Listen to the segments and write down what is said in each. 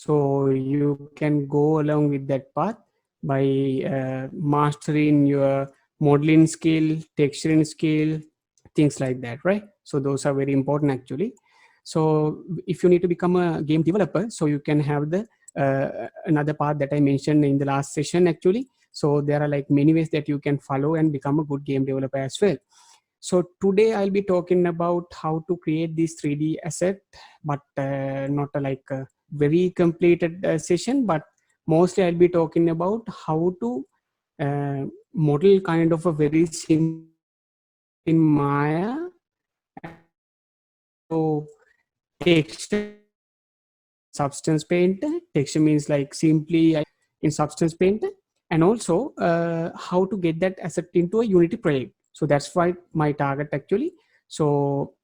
So you can go along with that path by mastering your modeling skill, texturing skill, things like that, right? So those are very important actually. So if you need to become a game developer, so you can have the another path that I mentioned in the last session actually. So there are like many ways that you can follow and become a good game developer as well. So today I'll be talking about how to create this 3D asset, but not like a very completed session, but mostly I'll be talking about how to model kind of a very simple in Maya, so texture Substance Paint. Texture means like simply in Substance Paint, and also how to get that asset into a Unity project. So that's why my target actually. So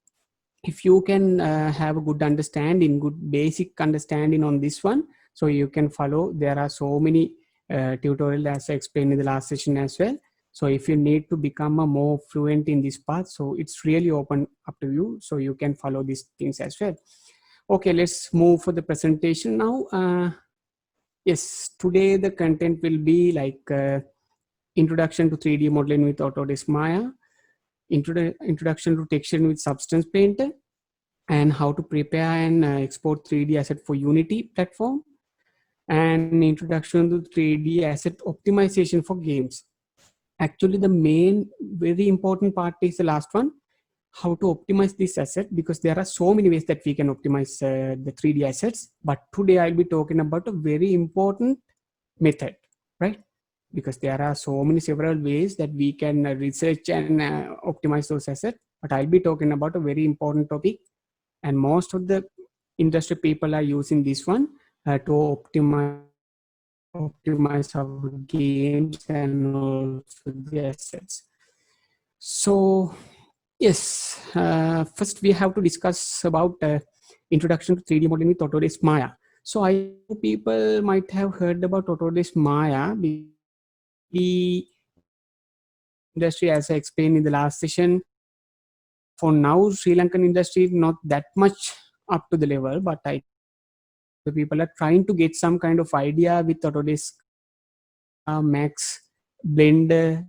if you can have a good understanding, good basic understanding on this one, so you can follow. There are so many tutorials as I explained in the last session as well. So if you need to become a more fluent in this path, so it's really open up to you. So you can follow these things as well. Okay, let's move for the presentation now. Yes, today the content will be like introduction to 3D modeling with Autodesk Maya, introduction to texturing with Substance Paint, and how to prepare and export 3D asset for Unity platform, and introduction to 3D asset optimization for games. Actually, the main very important part is the last one, how to optimize this asset, because there are so many ways that we can optimize the 3D assets. But today I'll be talking about a very important method, right? Because there are so many several ways that we can research and optimize those assets. But I'll be talking about a very important topic, and most of the industry people are using this one to optimize our games and also the assets. So yes, first we have to discuss about introduction to 3D modeling with Autodesk Maya. So I know people might have heard about Autodesk Maya. The industry, as I explained in the last session, for now Sri Lankan industry is not that much up to the level, but I the people are trying to get some kind of idea with Autodesk Max, Blender,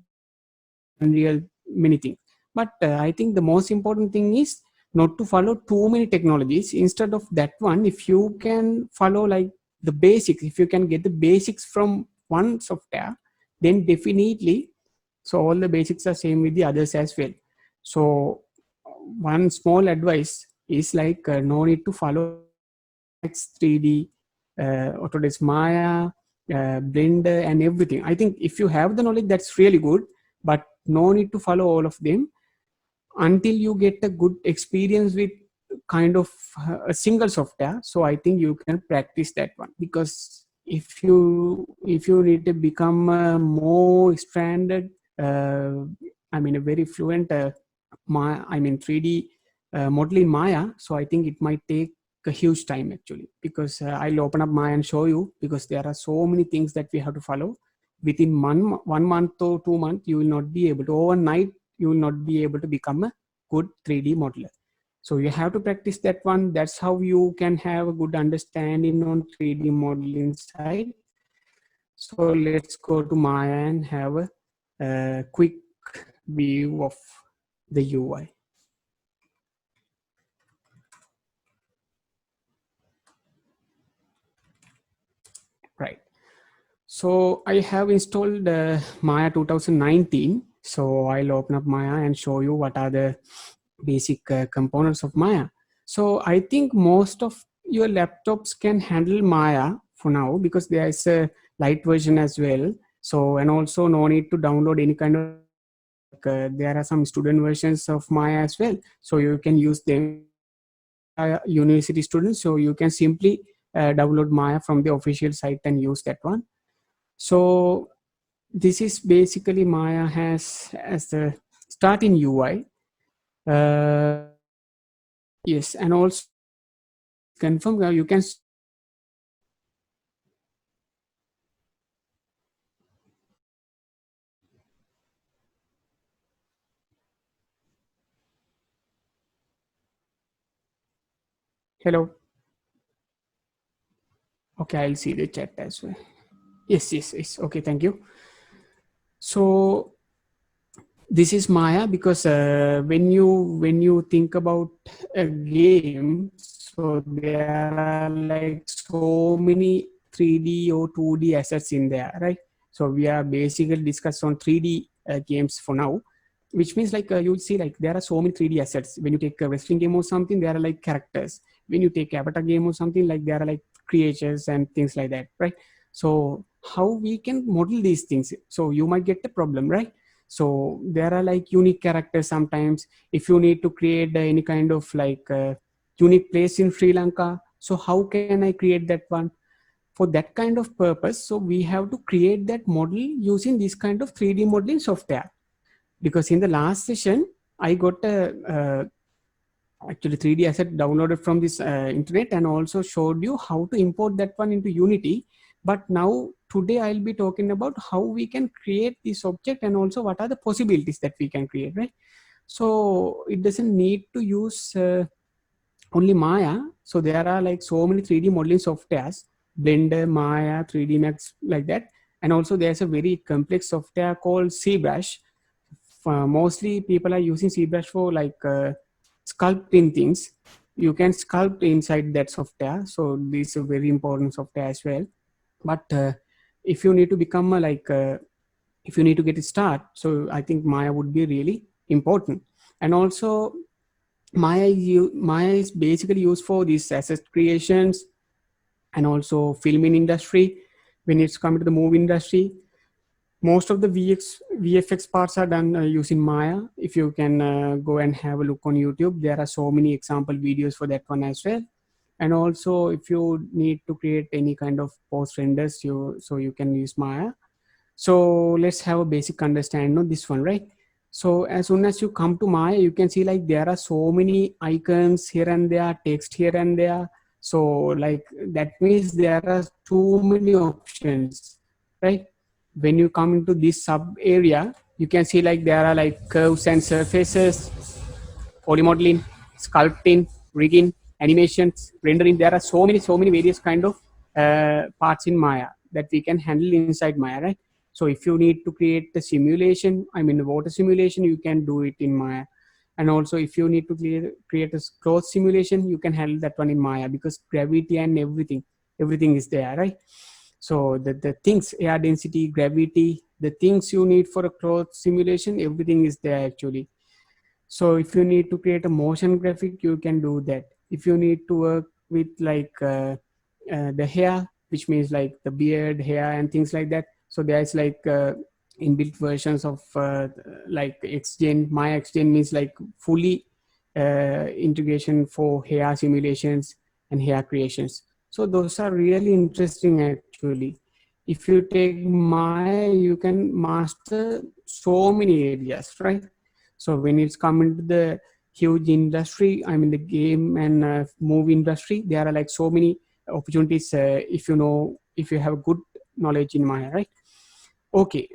Unreal, many things. But I think the most important thing is not to follow too many technologies. Instead of that one, if you can follow like the basics, if you can get the basics from one software, then definitely, so all the basics are same with the others as well. So one small advice is like no need to follow X 3D, Autodesk Maya, Blender, and everything. I think if you have the knowledge, that's really good, but no need to follow all of them until you get a good experience with kind of a single software. So I think you can practice that one, because if you need to become more stranded, I mean a very fluent 3D modeling Maya, so I think it might take a huge time actually, because I'll open up Maya and show you, because there are so many things that we have to follow. Within 1 month or 2 months, you will not be able to overnight, you will not be able to become a good 3D modeler. So you have to practice that one. That's how you can have a good understanding on 3D modeling side. So let's go to Maya and have a quick view of the UI. Right. So I have installed Maya 2019. So I'll open up Maya and show you what are the basic components of Maya. So I think most of your laptops can handle Maya for now, because there is a light version as well. So, and also no need to download any kind of, there are some student versions of Maya as well. So you can use them, university students. So you can simply download Maya from the official site and use that one. So this is basically Maya has as the starting UI. Yes, and also confirm you can. Hello. Okay, I'll see the chat as well. Yes. Okay, thank you. So this is Maya, because when you think about a game, so there are like so many 3D or 2D assets in there, right? So we are basically discussed on 3D games for now, which means like you'll see like there are so many 3D assets. When you take a wrestling game or something, there are like characters. When you take avatar game or something, like there are like creatures and things like that, right? So how we can model these things? So you might get the problem, right? So there are like unique characters sometimes. If you need to create any kind of like unique place in Sri Lanka, so how can I create that one? For that kind of purpose, so we have to create that model using this kind of 3D modeling software. Because in the last session I got a actually 3D asset downloaded from this internet, and also showed you how to import that one into Unity. But now today I'll be talking about how we can create this object, and also what are the possibilities that we can create, right? So it doesn't need to use only Maya. So there are like so many 3D modeling softwares, Blender, Maya, 3D Max, like that. And also there's a very complex software called ZBrush. Mostly people are using ZBrush for like sculpting things. You can sculpt inside that software. So this is a very important software as well. But if you need to become if you need to get a start, so I think Maya would be really important. And also Maya is basically used for these asset creations, and also filming industry. When it's come to the movie industry, most of the VFX parts are done using Maya. If you can go and have a look on YouTube, there are so many example videos for that one as well. And also if you need to create any kind of post renders, you can use Maya. So let's have a basic understanding of this one, right? So as soon as you come to Maya, you can see like there are so many icons here and there, text here and there. So like that means there are too many options, right? When you come into this sub area, you can see like there are like curves and surfaces, polymodeling, sculpting, rigging, animations, rendering. There are so many various kind of parts in Maya that we can handle inside Maya, right? So if you need to create the simulation, I mean water simulation, you can do it in Maya. And also if you need to create a cloth simulation, you can handle that one in Maya, because gravity and everything is there, right? So the things, air density, gravity, the things you need for a cloth simulation, everything is there actually. So if you need to create a motion graphic, you can do that. If you need to work with like the hair, which means like the beard, hair, and things like that, so there's like inbuilt versions of like XGen. My XGen means like fully integration for hair simulations and hair creations. So those are really interesting actually. If you take Maya, you can master so many areas, right? So when it's coming to the huge industry, I mean the game and movie industry, there are like so many opportunities if you know, if you have good knowledge in Maya, right? Okay,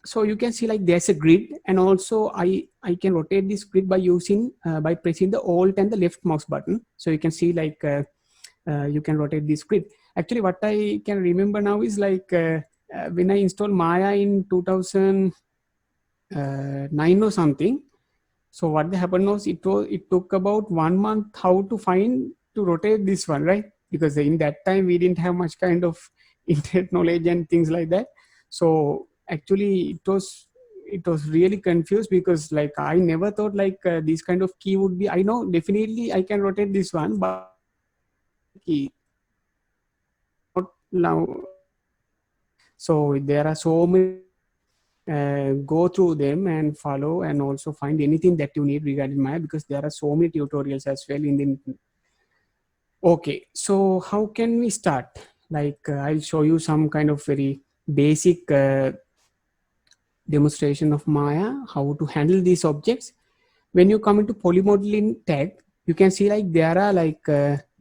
so you can see like there's a grid, and also I can rotate this grid by using by pressing the Alt and the left mouse button. So you can see like you can rotate this grid. Actually, what I can remember now is like when I installed Maya in 2009 or something. So what happened was it took about 1 month how to find to rotate this one, right? Because in that time we didn't have much kind of internet knowledge and things like that. So actually it was really confused, because like I never thought like this kind of key would be. I know definitely I can rotate this one, but key not now. So there are so many ways. Go through them and follow, and also find anything that you need regarding Maya, because there are so many tutorials as well in the. Okay, so how can we start? Like I'll show you some kind of very basic demonstration of Maya, how to handle these objects. When you come into polymodeling tag, you can see like there are like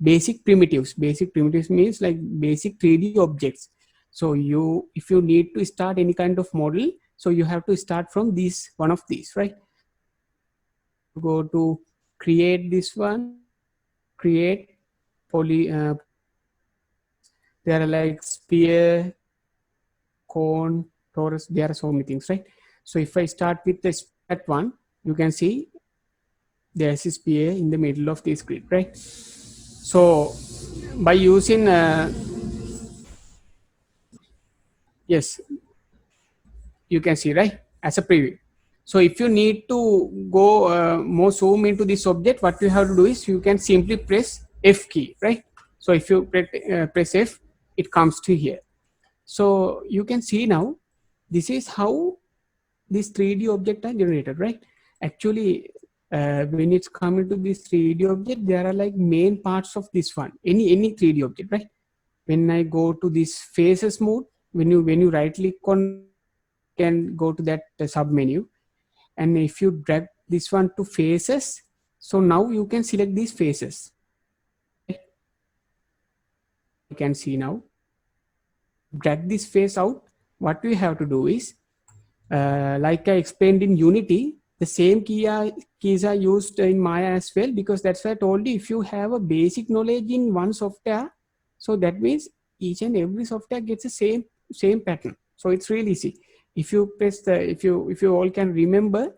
basic primitives. Basic primitives means like basic 3D objects. So you, if you need to start any kind of model, so you have to start from this one of these, right? You go to create this one, create polymodeling tags. There are like sphere, cone, torus. There are so many things, right? So if I start with the that one, you can see there's a sphere in the middle of this grid, right? So by using yes, you can see, right, as a preview. So if you need to go more zoom into this object, what you have to do is you can simply press F key, right? So if you press F, it comes to here. So you can see now, this is how this 3D object are generated, right? Actually, when it's coming to this 3D object, there are like main parts of this one, any 3D object, right? When I go to this faces mode, when you right click on, can go to that sub menu, and if you drag this one to faces, so now you can select these faces. You can see now, drag this face out. What we have to do is, like I explained in Unity, the same keys are used in Maya as well, because that's why I told you, if you have a basic knowledge in one software, so that means each and every software gets the same pattern. So it's really easy. If you press the, if you all can remember,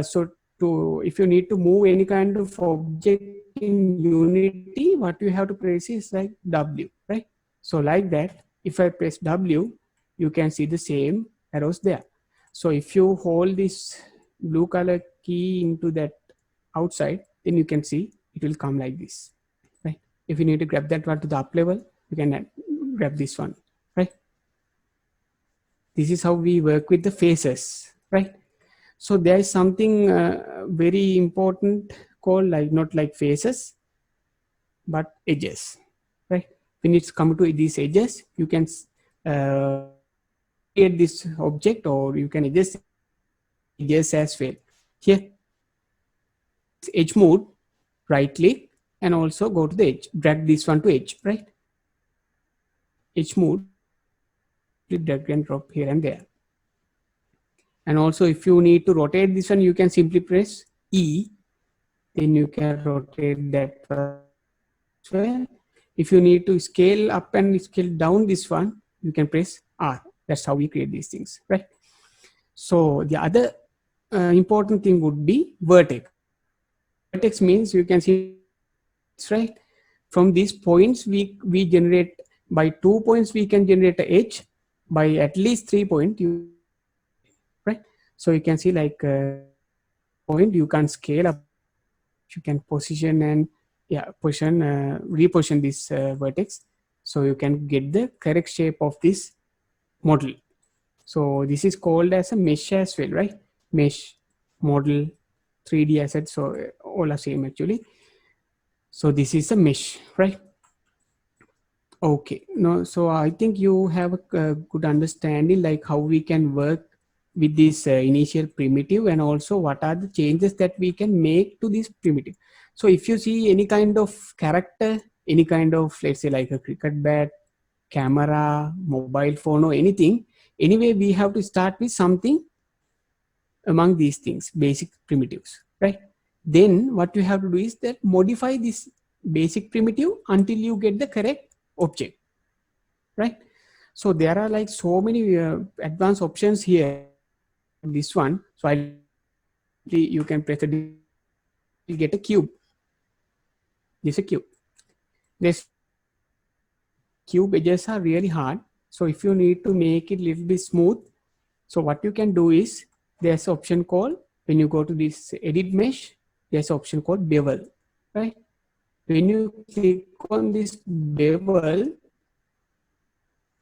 so to, if you need to move any kind of object in Unity, what you have to press is like W, right? So like that, if I press W, you can see the same arrows there. So if you hold this blue color key into that outside, then you can see it will come like this, right? If you need to grab that one to the up level, you can grab this one, right? This is how we work with the faces, right? So there is something very important called, like, not like faces, but edges, right? When it's come to these edges, you can uh, create this object, or you can adjust edges as well. Here, edge mode, right click, and also go to the edge, drag this one to edge, right? Edge mode, drag and drop here and there. And also, if you need to rotate this one, you can simply press E, then you can rotate that one as well. If you need to scale up and scale down this one, you can press R. That's how we create these things, right? So the other important thing would be vertex. Vertex means you can see, right? From these points, we generate, by 2 points we can generate a edge, by at least 3 points, you, right? So you can see, like, point you can scale up, you can position and reposition this vertex, so you can get the correct shape of this model. So this is called as a mesh as well, right? Mesh, model, 3D asset, so all are same actually. So this is a mesh, right? Okay, no, so I think you have a good understanding, like how we can work with this initial primitive, and also what are the changes that we can make to this primitive. So if you see any kind of character, any kind of, let's say, like a cricket bat, camera, mobile phone, or anything, anyway, we have to start with something among these things, basic primitives, right? Then what you have to do is that modify this basic primitive until you get the correct object, right? So there are like so many advanced options here. This one, so you can press the, you get a cube. This is a cube. This cube edges are really hard. So if you need to make it a little bit smooth, so what you can do is, there's an option called, when you go to this edit mesh, there's an option called bevel, right? When you click on this bevel,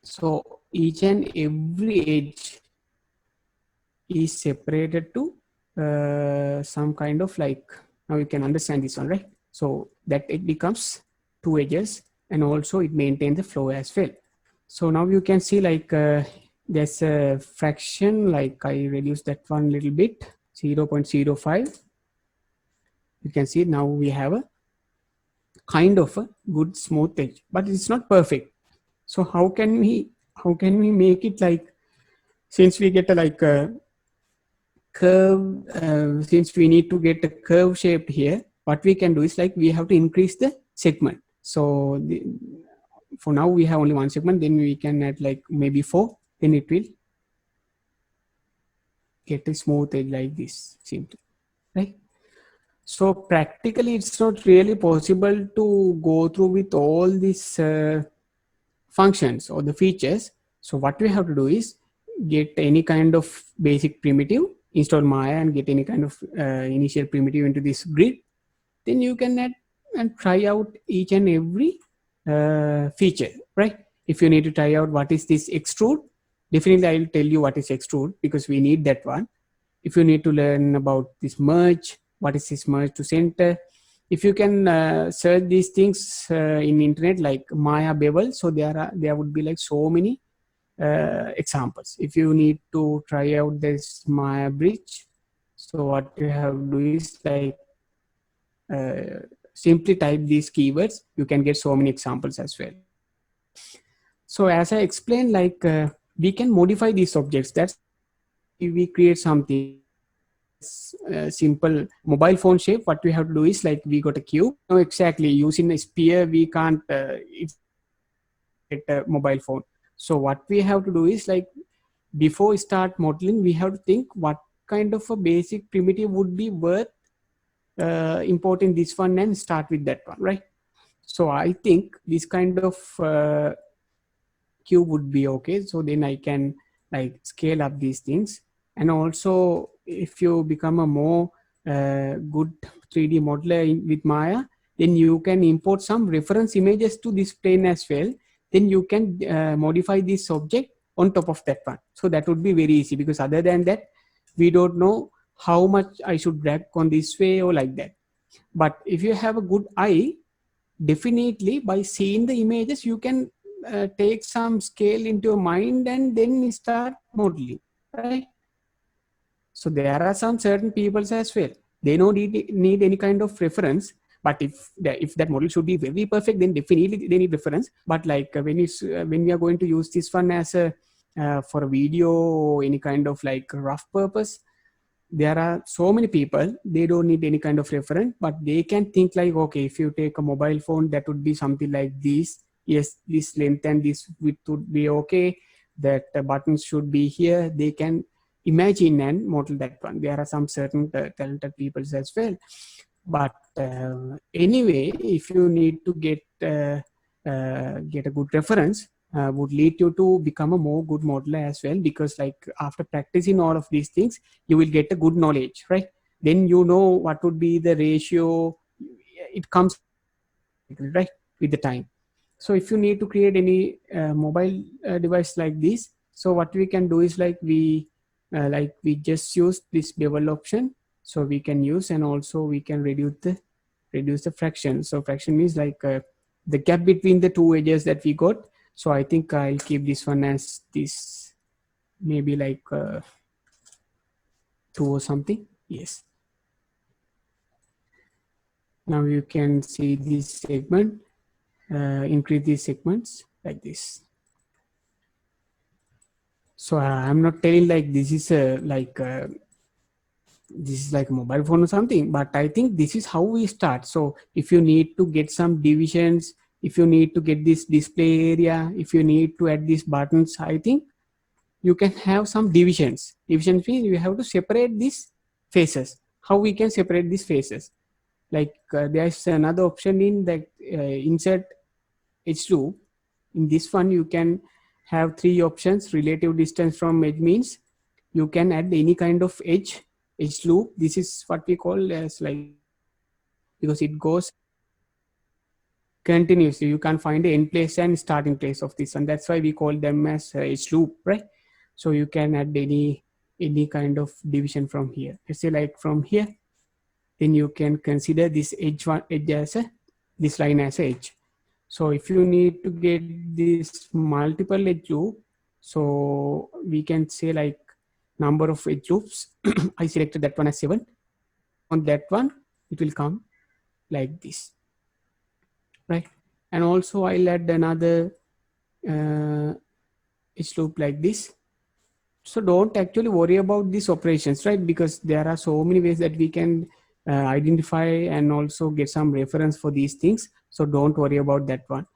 so each and every edge is separated to some kind of, like, now you can understand this one, right? So that it becomes two edges, and also it maintains the flow as well. So now you can see, like, there's a fraction, like I reduced that one little bit, 0.05. You can see now we have a kind of a good smooth edge, but it's not perfect. So how can we make it, like, since we get a, like a curve, since we need to get a curve shape here, what we can do is, like, we have to increase the segment. So for now we have only one segment, then we can add like maybe 4, then it will get a smooth edge like this, simply, right? So practically it's not really possible to go through with all these functions or the features. So what we have to do is get any kind of basic primitive, install Maya and get any kind of initial primitive into this grid. Then you can add and try out each and every feature, right? If you need to try out what is this extrude, definitely I will tell you what is extrude because we need that one. If you need to learn about this merge, what is this merge to center, if you can search these things in internet like Maya bevel, so there would be like so many examples. If you need to try out this Maya bridge, so what you have to do is like simply type these keywords, you can get so many examples as well. So as I explained, like we can modify these objects. That's we create something simple mobile phone shape. What we have to do is like we got a cube. No, exactly using a spear we can't. It's a mobile phone. So what we have to do is like before we start modeling, we have to think what kind of a basic primitive would be worth importing this one and start with that one, right? So I think this kind of cube would be okay. So then I can like scale up these things. And also if you become a more good 3D modeler with Maya, then you can import some reference images to this plane as well. Then you can modify this object on top of that one. So that would be very easy, because other than that, we don't know how much I should drag on this way or like that. But if you have a good eye, definitely by seeing the images, you can take some scale into your mind and then start modeling, right? So there are some certain peoples as well. They don't need any kind of reference. But if that model should be very perfect, then definitely they need reference. But like when we are going to use this one as a for a video or any kind of like rough purpose, there are so many people, they don't need any kind of reference, but they can think like, okay, if you take a mobile phone, that would be something like this. Yes, this length and this width would be okay. That buttons should be here. They can imagine and model that one. There are some certain talented people as well. But anyway, if you need to get a good reference, would lead you to become a more good modeler as well, because like after practicing all of these things, you will get a good knowledge, right? Then you know what would be the ratio. It comes right with the time. So if you need to create any mobile device like this, so what we can do is like we just use this bevel option, so we can use, and also we can reduce the fraction. So fraction means like the gap between the two edges that we got. So I think I'll keep this one as this, maybe like 2 or something. Yes. Now you can see this segment, increase these segments like this. So I'm not telling like this is this is like a mobile phone or something, but I think this is how we start. So if you need to get some divisions, if you need to get this display area, if you need to add these buttons, I think you can have some divisions. Divisions means you have to separate these faces. How we can separate these faces? Like there's another option in that insert edge loop. In this one, you can have 3 options. Relative distance from edge means you can add any kind of edge loop. This is what we call as like, because it goes continuously. You can find the end place and starting place of this, and that's why we call them as edge loop, right? So you can add any kind of division from here. Let's say like from here, then you can consider this edge as a this line as a edge. So if you need to get this multiple edge loop, so we can say like number of edge loops. I selected that one as 7. On that one, it will come like this, right? And also I'll add another edge loop like this. So don't actually worry about these operations, right? Because there are so many ways that we can identify and also get some reference for these things. So don't worry about that one.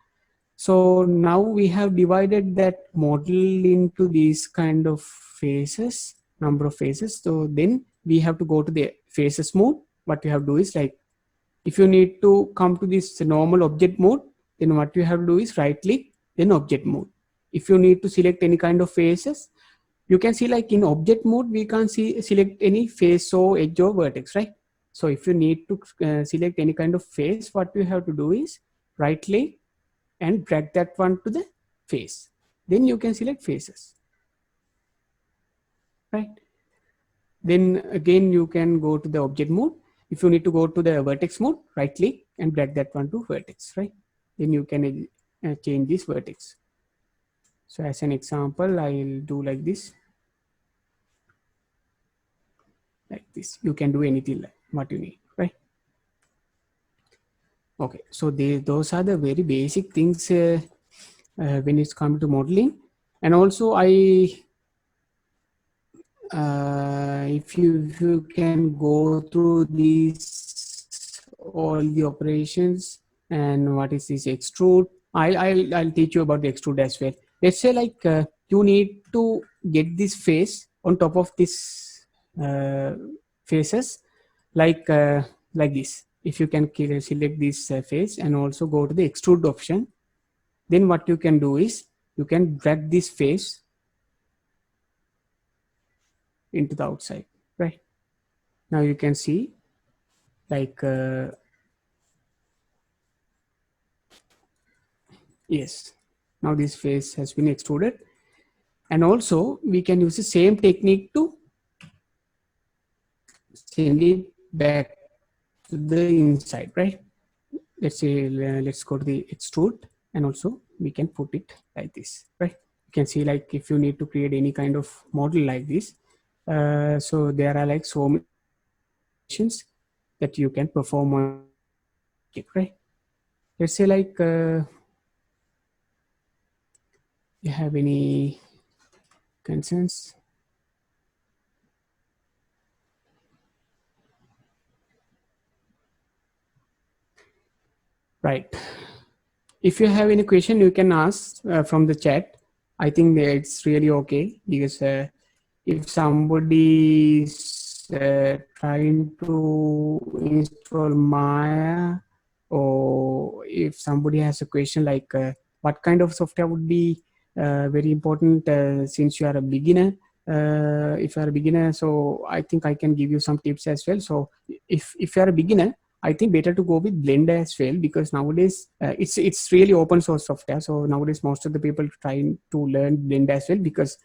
So now we have divided that model into these kind of phases, number of phases. So then we have to go to the phases mode. What you have to do is like, if you need to come to this normal object mode, then what you have to do is right click, then object mode. If you need to select any kind of phases, you can see like in object mode, we can't select any face or edge or vertex, right? So if you need to select any kind of face, what you have to do is right click and drag that one to the face. Then you can select faces, right? Then again, you can go to the object mode. If you need to go to the vertex mode, right click and drag that one to vertex, right? Then you can change this vertex. So as an example, I'll do like this. Like this, you can do anything like what you need, right? Okay, so those are the very basic things when it's come to modeling. And also if you can go through these all the operations and what is this extrude, I'll teach you about the extrude as well. Let's say like you need to get this face on top of this faces like this. If you can select this face and also go to the extrude option, then what you can do is you can drag this face into the outside, right? Now you can see like yes, now this face has been extruded. And also we can use the same technique to send it back to the inside, right? Let's say let's go to the extrude, and also we can put it like this, right? You can see like if you need to create any kind of model like this, so there are like so many options that you can perform on it, right? Let's say like you have any concerns. Right. If you have any question, you can ask from the chat. I think that it's really okay because if somebody is trying to install Maya, or if somebody has a question like what kind of software would be very important since you are a beginner. If you are a beginner, so I think I can give you some tips as well. So if you are a beginner, I think better to go with Blender as well, because nowadays it's really open source software. So nowadays most of the people trying to learn Blender as well, because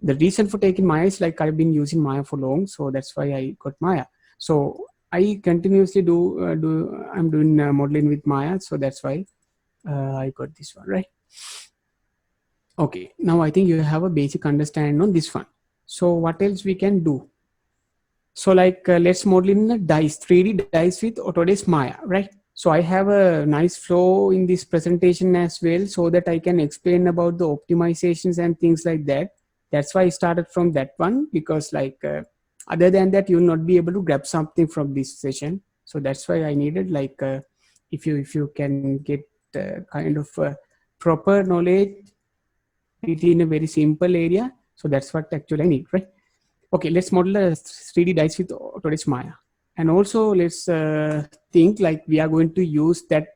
the reason for taking Maya is like I've been using Maya for long, so that's why I got Maya. So I continuously I'm doing modeling with Maya, so that's why I got this one, right? Okay, now I think you have a basic understanding on this one. So what else we can do? So like let's model in a dice, 3D dice with Autodesk Maya, right? So I have a nice flow in this presentation as well, so that I can explain about the optimizations and things like that. That's why I started from that one, because like other than that, you'll not be able to grab something from this session. So that's why I needed like if you can get kind of proper knowledge in a very simple area. So that's what actually I need, right? Okay, let's model a 3D dice with Autodesk Maya. And also let's think like we are going to use that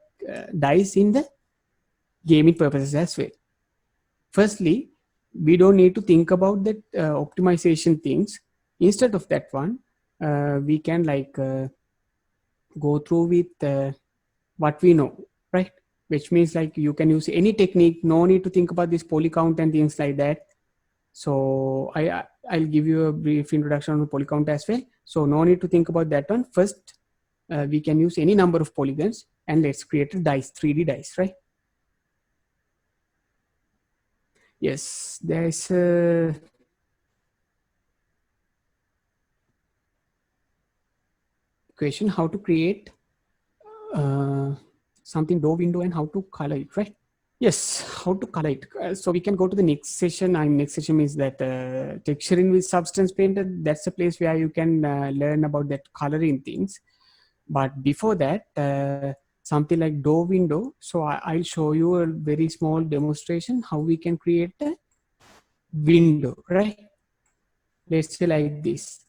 dice in the gaming purposes as well. Firstly, we don't need to think about that optimization things. Instead of that one, we can like go through with what we know, right? Which means like you can use any technique, no need to think about this poly count and things like that. So I'll give you a brief introduction on poly count as well. So no need to think about that one. First, we can use any number of polygons, and let's create a dice, 3D dice, right? Yes, there is a question how to create something door window and how to color it, right? Yes, how to color it. So we can go to the next session. Next session means that texturing with Substance Painter. That's a place where you can learn about that coloring things. But before that, something like door window. So I'll show you a very small demonstration how we can create a window, right? Let's say like this.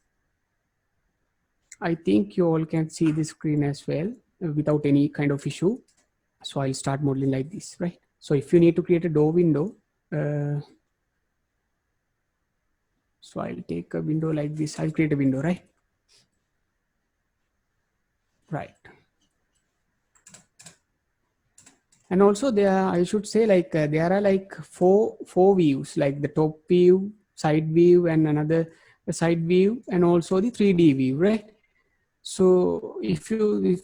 I think you all can see the screen as well without any kind of issue. So I'll start modeling like this, right? So if you need to create a door window, so I'll take a window like this. I'll create a window, right? Right. And also there, I should say like there are like four views, like the top view, side view, and another side view, and also the 3D view, right? So if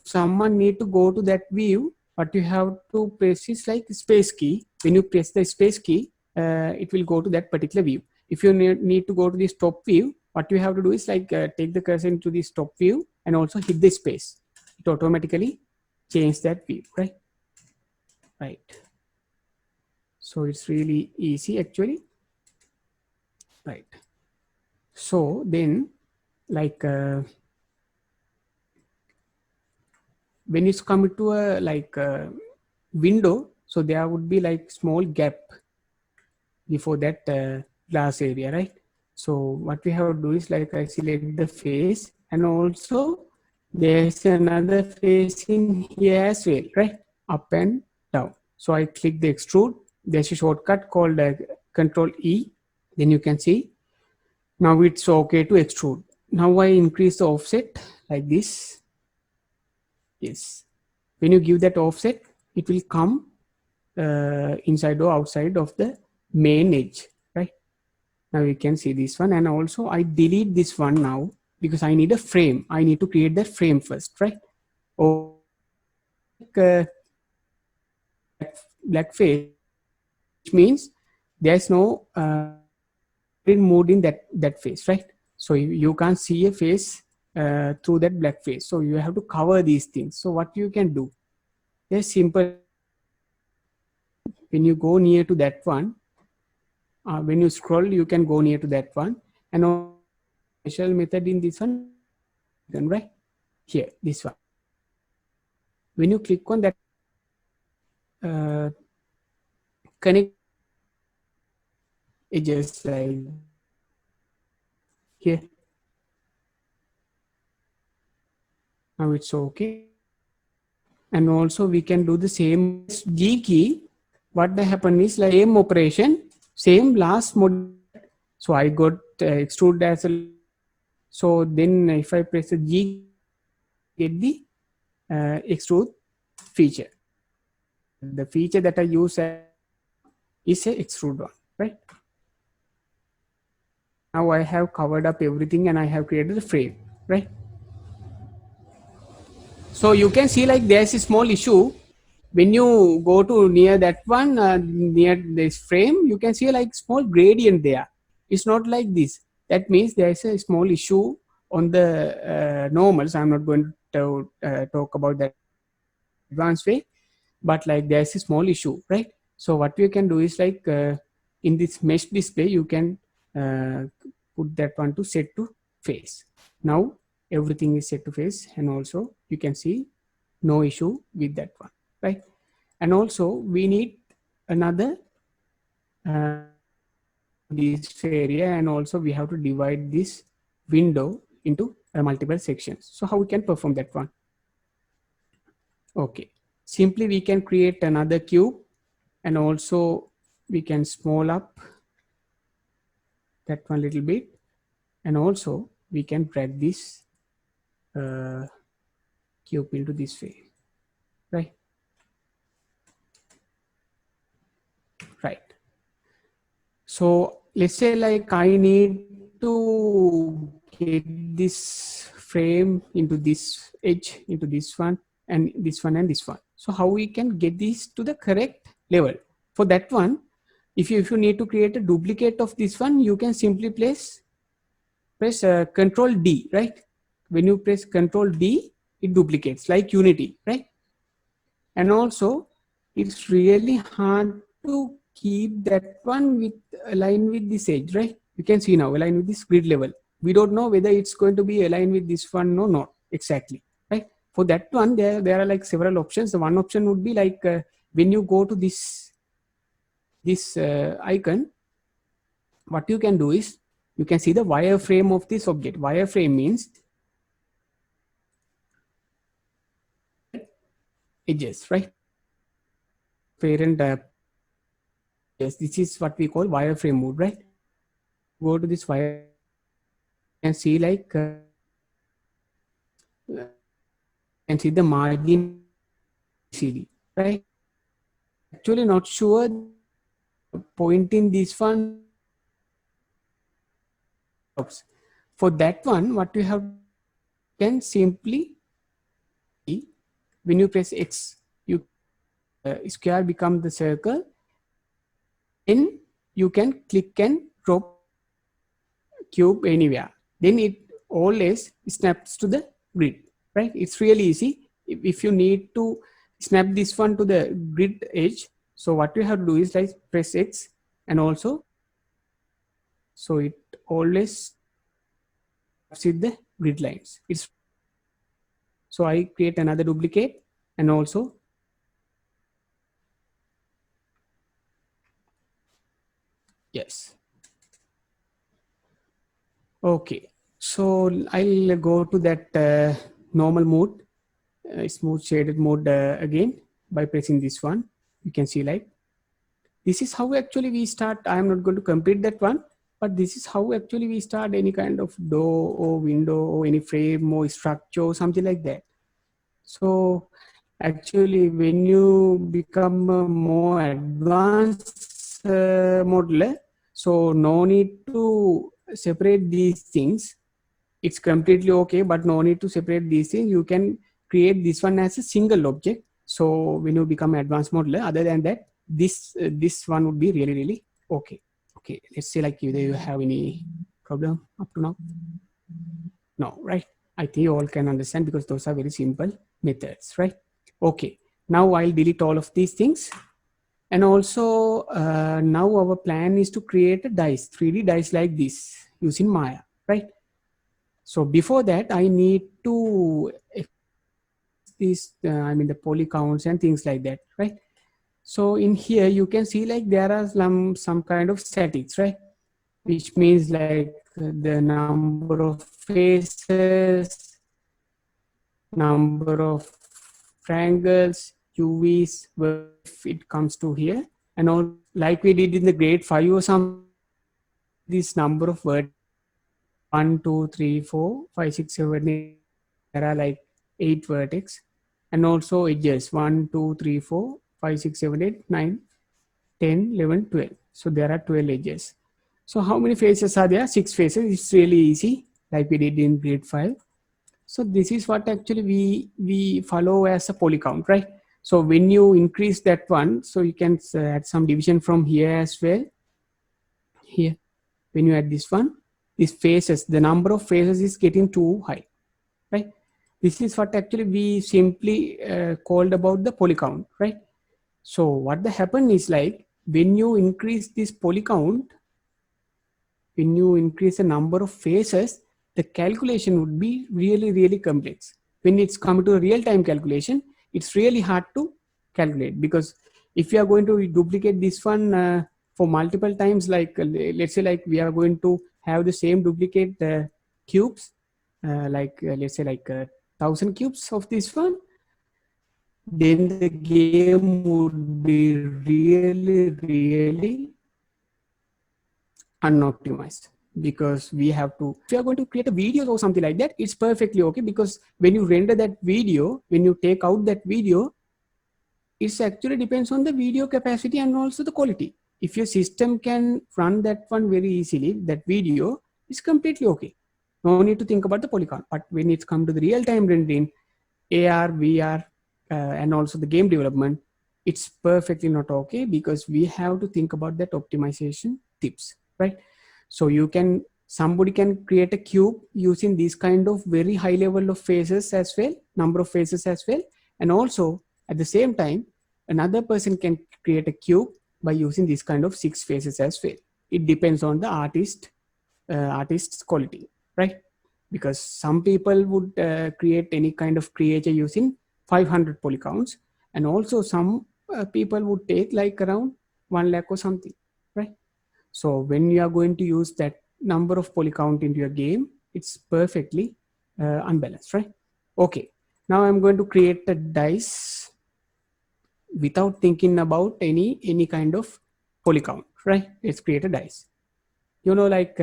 someone need to go to that view, what you have to press is like space key. When you press the space key, it will go to that particular view. If you need to go to this top view, what you have to do is like take the cursor into this top view and also hit the space. It automatically change that view, right? Right. So it's really easy actually. Right. So then like when it's come to a like window, so there would be like small gap before that glass area, right? So what we have to do is like I select the face, and also there's another face in here as well, right? Up and down. So I click the extrude. There's a shortcut called Control E. Then you can see now it's okay to extrude. Now I increase the offset like this. Yes. When you give that offset, it will come inside or outside of the main edge, right? Now you can see this one, and also I delete this one now because I need a frame. I need to create that frame first, right? Or black face, which means there's no mode in that face, right? So you can't see a face through that black face. So you have to cover these things. So what you can do? There's simple. When you go near to that one, when you scroll, you can go near to that one, and special method in this one, right here, this one. When you click on that, connect edges like here. Now it's okay. And also we can do the same G key. What the happen is like same operation, same last mode. So I got extrude as a. So then if I press the G, get the extrude feature. The feature that I use is a extrude one, right? Now I have covered up everything and I have created a frame, right? So you can see like there's a small issue when you go to near that one, near this frame, you can see like small gradient there. It's not like this. That means there's a small issue on the normals. I'm not going to talk about that advanced way, but like there's a small issue, right? So what you can do is like in this mesh display, you can put that one to set to face. Now everything is set to face, and also you can see no issue with that one, right? And also we need another this area, and also we have to divide this window into multiple sections. So how we can perform that one? Okay, simply we can create another cube, and also we can small up that one little bit, and also we can drag this cube into this way, right? Right. So let's say like I need to get this frame into this edge, into this one, and this one, and this one. So how we can get these to the correct level? For that one, if you need to create a duplicate of this one, you can simply press Control D, right? When you press Control D, it duplicates like Unity, right? And also, it's really hard to keep that one with align with this edge, right? You can see now align with this grid level. We don't know whether it's going to be aligned with this one or not exactly, right? For that one, there are like several options. The one option would be like when you go to this icon, what you can do is you can see the wireframe of this object. Wireframe means edges, right? Parent yes, this is what we call wireframe mode, right? Go to this wire and see like and see the margin CD, right? Actually not sure pointing this one. For that one, what you have can simply, when you press X, you square become the circle. Then you can click and drop cube anywhere. Then it always snaps to the grid, right? It's really easy. If you need to snap this one to the grid edge, so what you have to do is like press X and also, so it always see the grid lines. It's so I create another duplicate and also yes. Okay, so I'll go to that normal mode, smooth shaded mode again by pressing this one. You can see like this is how actually we start. I am not going to complete that one, but this is how actually we start any kind of door or window or any frame or structure or something like that. So actually when you become a more advanced modeler, so no need to separate these things. It's completely okay, but no need to separate these things. You can create this one as a single object. So when you become advanced modeler, other than that, this one would be really okay. Okay, let's say like whether you have any problem up to now. No, right? I think you all can understand because those are very simple methods, right? Okay, now I'll delete all of these things. And also now our plan is to create a dice, 3D dice like this using Maya, right? So before that, I need to this I mean the poly counts and things like that, right? So in here you can see like there are some kind of statics, right? Which means like the number of faces, number of triangles, UVs, if it comes to here, and all like we did in the grade 5 or some, this number of words 1, 2, 3, 4, 5, 6, 7, 8. There are like 8 vertex, and also edges 1, 2, 3, 4, 5, 6, 7, 8, 9, 10, 11, 12. So there are 12 edges. So how many faces are there? 6 faces. It's really easy, like we did in grade 5. So this is what actually we follow as a poly count, right? So when you increase that one, so you can add some division from here as well. Here, when you add this one, these faces, the number of faces is getting too high, right? This is what actually we simply called about the poly count, right? So what the happen is like when you increase this poly count, when you increase the number of faces, the calculation would be really complex. When it's come to a real-time calculation, it's really hard to calculate, because if you are going to duplicate this one for multiple times, like let's say like we are going to have the same duplicate cubes, let's say like 1,000 cubes of this one, then the game would be really unoptimized, because we have to, if you are going to create a video or something like that, it's perfectly okay, because when you render that video, when you take out that video, it actually depends on the video capacity and also the quality. If your system can run that one very easily, that video is completely okay. No need to think about the polygon. But when it's come to the real-time rendering, AR, VR, and also the game development, it's perfectly not okay, because we have to think about that optimization tips, right? So you can, somebody can create a cube using this kind of very high level of faces as well, number of faces as well. And also at the same time, another person can create a cube by using this kind of 6 faces as well. It depends on the artist's quality, right? because some people would create any kind of creature using 500 polycounts, and also some people would take like around 1 lakh or something, right? So when you are going to use that number of polycount into your game, it's perfectly unbalanced, right? Okay, now I'm going to create a dice without thinking about any kind of polycount, right? Let's create a dice. Like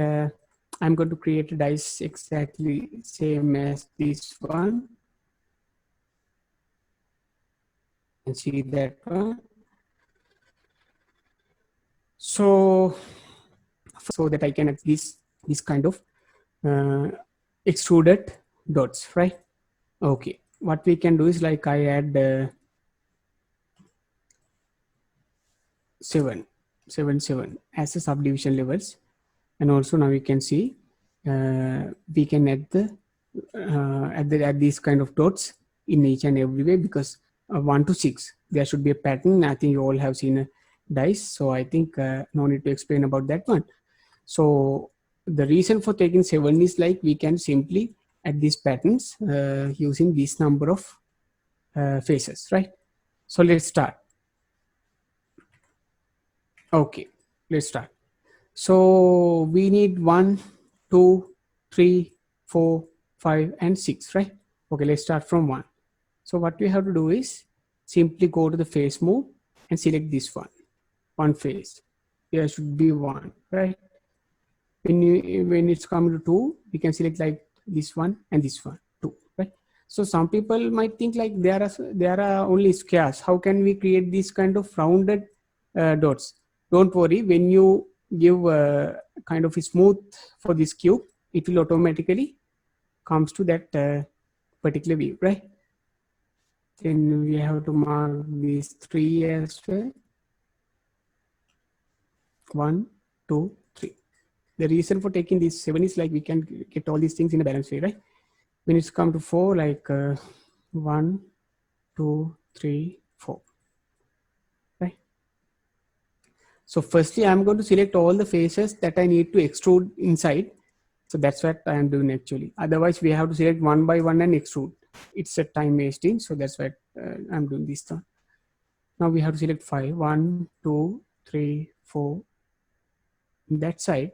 I'm going to create a dice exactly same as this one. And see that one. So that I can have this kind of extruded dots, right? Okay, what we can do is like I add 7 as a subdivision levels, and also now we can see we can add add these kind of dots in each and every way, because 1 to 6 there should be a pattern. I think you all have seen a dice, so I think no need to explain about that one. So the reason for taking 7 is like we can simply add these patterns using this number of faces, right? So let's start. Okay, let's start. So we need 1, 2, 3, 4, 5, and 6, right? Okay, let's start from 1. So what we have to do is simply go to the face mode and select this one face. There should be 1, right? When it's coming to 2, we can select like this one and this one, 2, right? So some people might think like there are only squares. How can we create this kind of rounded dots? Don't worry, when you give kind of a smooth for this cube, it will automatically comes to that particular view, right? Then we have to mark these 3 as well. 1, 2, 3. The reason for taking this 7 is like we can get all these things in a balanced way, right? When it's come to 4, like 1, 2, 3, 4, right? So firstly, I'm going to select all the faces that I need to extrude inside. So that's what I am doing actually. Otherwise, we have to select one by one and extrude. It's a time wasting. So that's what I'm doing this time. Now we have to select 5. 1, 2, 3, 4. In that side,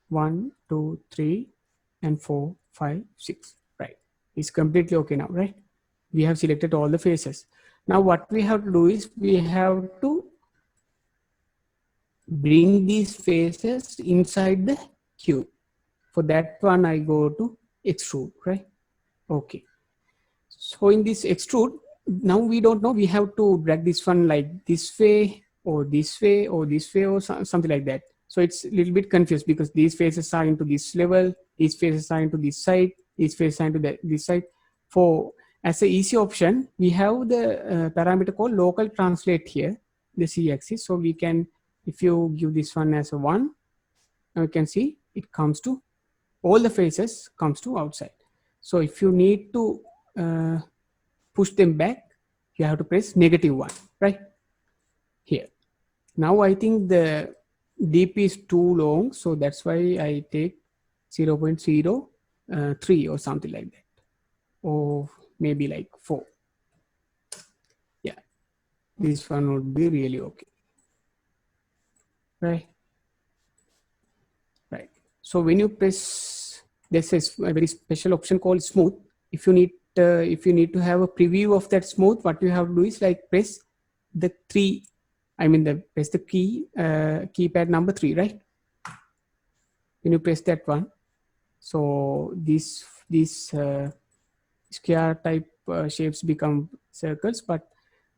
1, 2, 3, and 4, 5, 6. Right. It's completely okay now, right? We have selected all the faces. Now what we have to do is we have to bring these faces inside the cube. For that one, I go to extrude, right? Okay. So in this extrude, now we don't know, we have to drag this one like this way or this way or this way or something like that. So it's a little bit confused because these faces are into this level, these faces are into this side, these faces are into this side. For as an easy option, we have the parameter called local translate here, the z-axis. So we can, if you give this one as a 1, now you can see it comes to, all the faces comes to outside. So if you need to push them back, you have to press -1, right? Here. Now I think the DP is too long, so that's why I take 0.03 or something like that, or maybe like 4. Yeah, this one would be really okay, right? Right. So when you press, this is a very special option called smooth. If you need to have a preview of that smooth, what you have to do is like press the 3. I mean press the keypad number 3, right? When you press that one, so these square type shapes become circles. But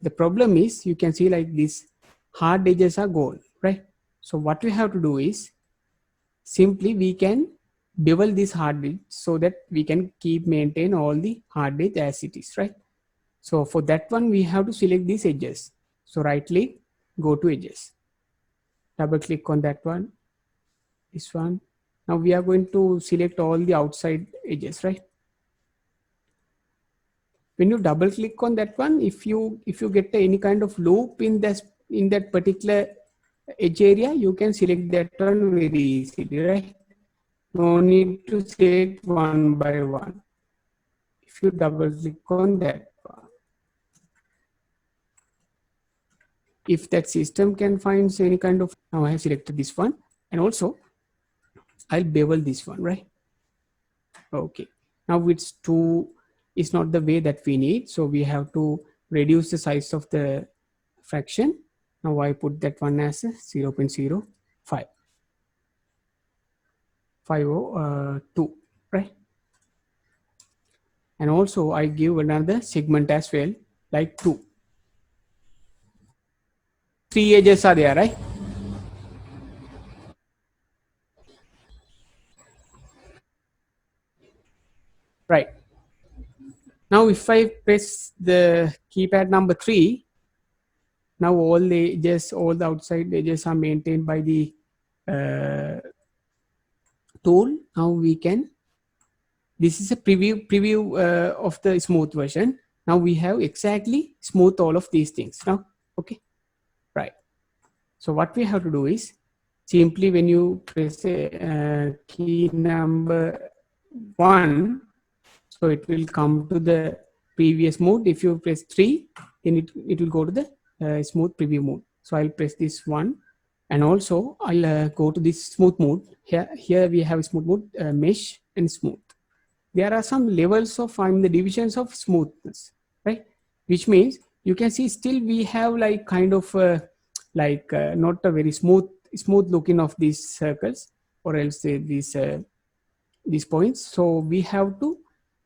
the problem is you can see like these hard edges are gone, right? So what we have to do is simply we can bevel this hard edge so that we can maintain all the hard edge as it is, right? So for that one, we have to select these edges. So right click, go to edges, double click on that one, this one. Now we are going to select all the outside edges, right? When you double click on that one, if you get any kind of loop in that particular edge area, you can select that one very easily, right? No need to select one by one. If you double click on that one, if that system can find any kind of, now I have selected this one, and also I'll bevel this one, right? Okay, now it's too, it's not the way that we need, so we have to reduce the size of the fraction. Now I put that one as a 0.05 502, right? And also I give another segment as well, like 2. 3 edges are there, right? Right. Now if I press the keypad number 3, now all the edges, all the outside edges are maintained by the tool. Now we can, this is a preview of the smooth version. Now we have exactly smooth all of these things now. Okay, right. So what we have to do is simply when you press a key number 1, so it will come to the previous mode. If you press 3, then it will go to the smooth preview mode. So I'll press this one, and also I'll go to this smooth mode. Here we have smooth mode, mesh and smooth. There are some levels of the divisions of smoothness, right? Which means you can see still we have like kind of not a very smooth looking of these circles, or else these points. So we have to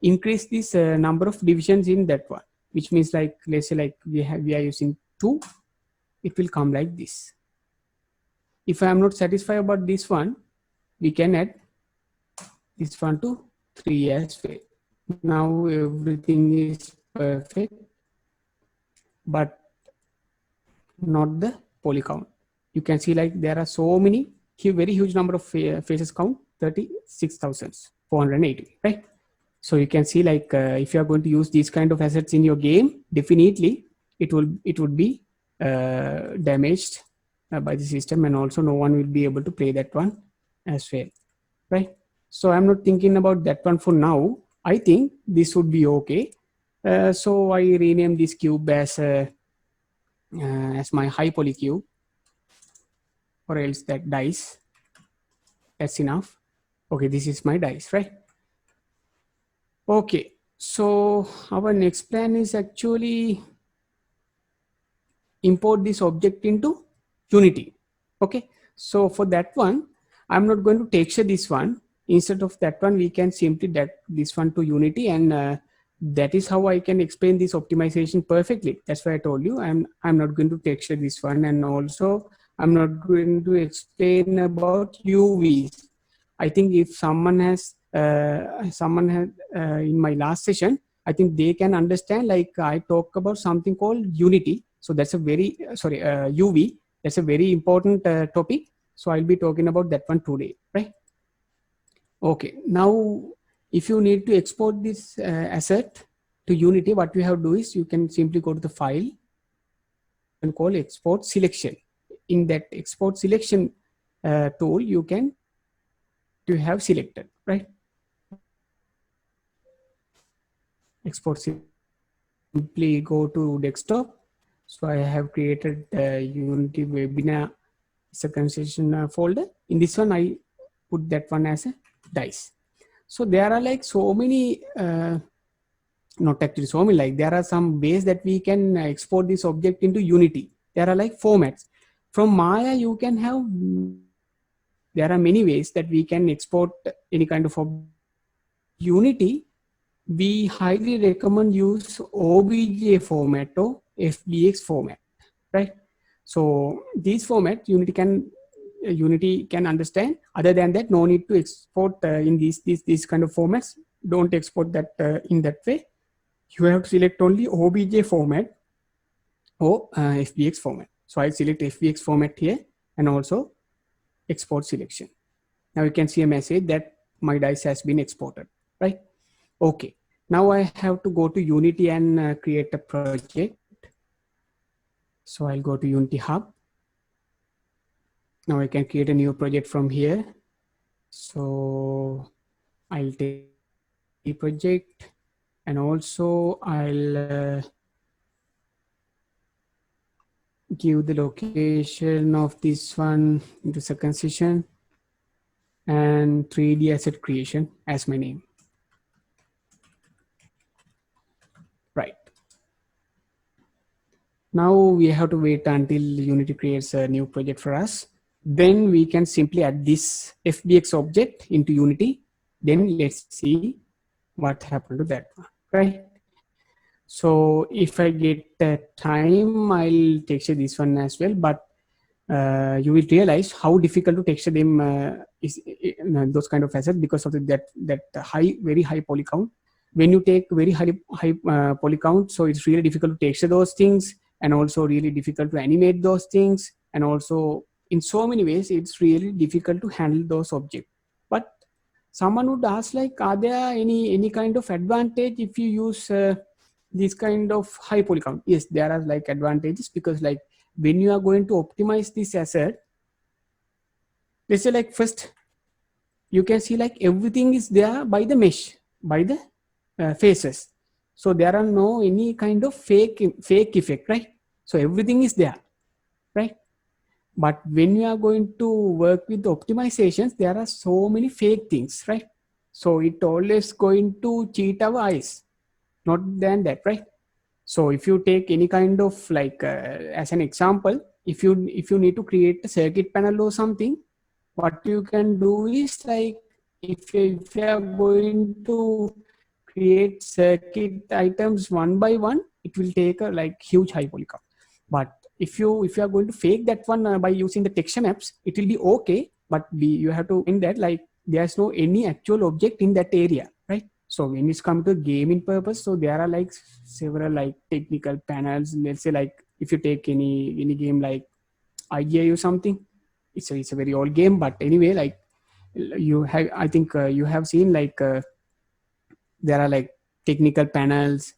increase this number of divisions in that one, which means like, let's say like we are using 2, it will come like this. If I am not satisfied about this one, we can add this one to 3 as well. Now everything is perfect, but not the poly count. You can see like there are so many, very huge number of faces count, 36,480, right? So you can see like if you are going to use these kind of assets in your game, definitely it would be damaged by the system, and also no one will be able to play that one as well, right? So I'm not thinking about that one for now. I think this would be okay. So I rename this cube as my high poly cube, or else that dice. That's enough. Okay, this is my dice, right? Okay, so our next plan is actually import this object into Unity. Okay, so for that one, I'm not going to texture this one. Instead of that one, we can simply that this one to Unity, and that is how I can explain this optimization perfectly. That's why I told you I'm not going to texture this one, and also I'm not going to explain about UVs. I think if someone has in my last session, I think they can understand. Like I talk about something called Unity, so that's a very UV. That's a very important topic. So I'll be talking about that one today, right? Okay. Now, if you need to export this asset to Unity, what you have to do is you can simply go to the file and call export selection. In that export selection tool, you have selected, right? Export, simply go to desktop. So I have created Unity webinar synchronization folder. In this one, I put that one as a dice. So there are like so many, not actually so many, like there are some ways that we can export this object into Unity. There are like formats. From Maya, you can have, there are many ways that we can export any kind of Unity. We highly recommend use OBJ format or FBX format, right? So these formats Unity can understand. Other than that, no need to export in these kind of formats. Don't export that in that way. You have to select only OBJ format or FBX format. So I'll select FBX format here, and also export selection. Now you can see a message that my dice has been exported, right? Okay. Now I have to go to Unity and create a project. So I'll go to Unity Hub. Now I can create a new project from here. So I'll take the 3D project, and also I'll give the location of this one into second session and 3D asset creation as my name. Right. Now we have to wait until Unity creates a new project for us. Then we can simply add this FBX object into Unity. Then let's see what happened to that one, right? So if I get time, I'll texture this one as well, but you will realize how difficult to texture them is those kind of assets because of that high, very high poly count. When you take very high poly count, so it's really difficult to texture those things, and also really difficult to animate those things, and also in so many ways it's really difficult to handle those objects. But someone would ask, like, are there any kind of advantage if you use this kind of high poly count? Yes, there are like advantages, because like when you are going to optimize this asset, let's say like first you can see like everything is there by the mesh, by the faces. So there are no any kind of fake effect, right? So everything is there, right? But when you are going to work with the optimizations, there are so many fake things, right? So it always going to cheat our eyes, not than that, right? So if you take any kind of like as an example, if you need to create a circuit panel or something, what you can do is like if you are going to create circuit items one by one, it will take a like huge high poly count. But if you are going to fake that one by using the texture maps, it will be okay, but you have to find that like there's no any actual object in that area, right? So when it's come to gaming purpose, so there are like several like technical panels. Let's say like if you take any game like IGI or something, it's a very old game, but anyway, like you have, I think you have seen like there are like technical panels,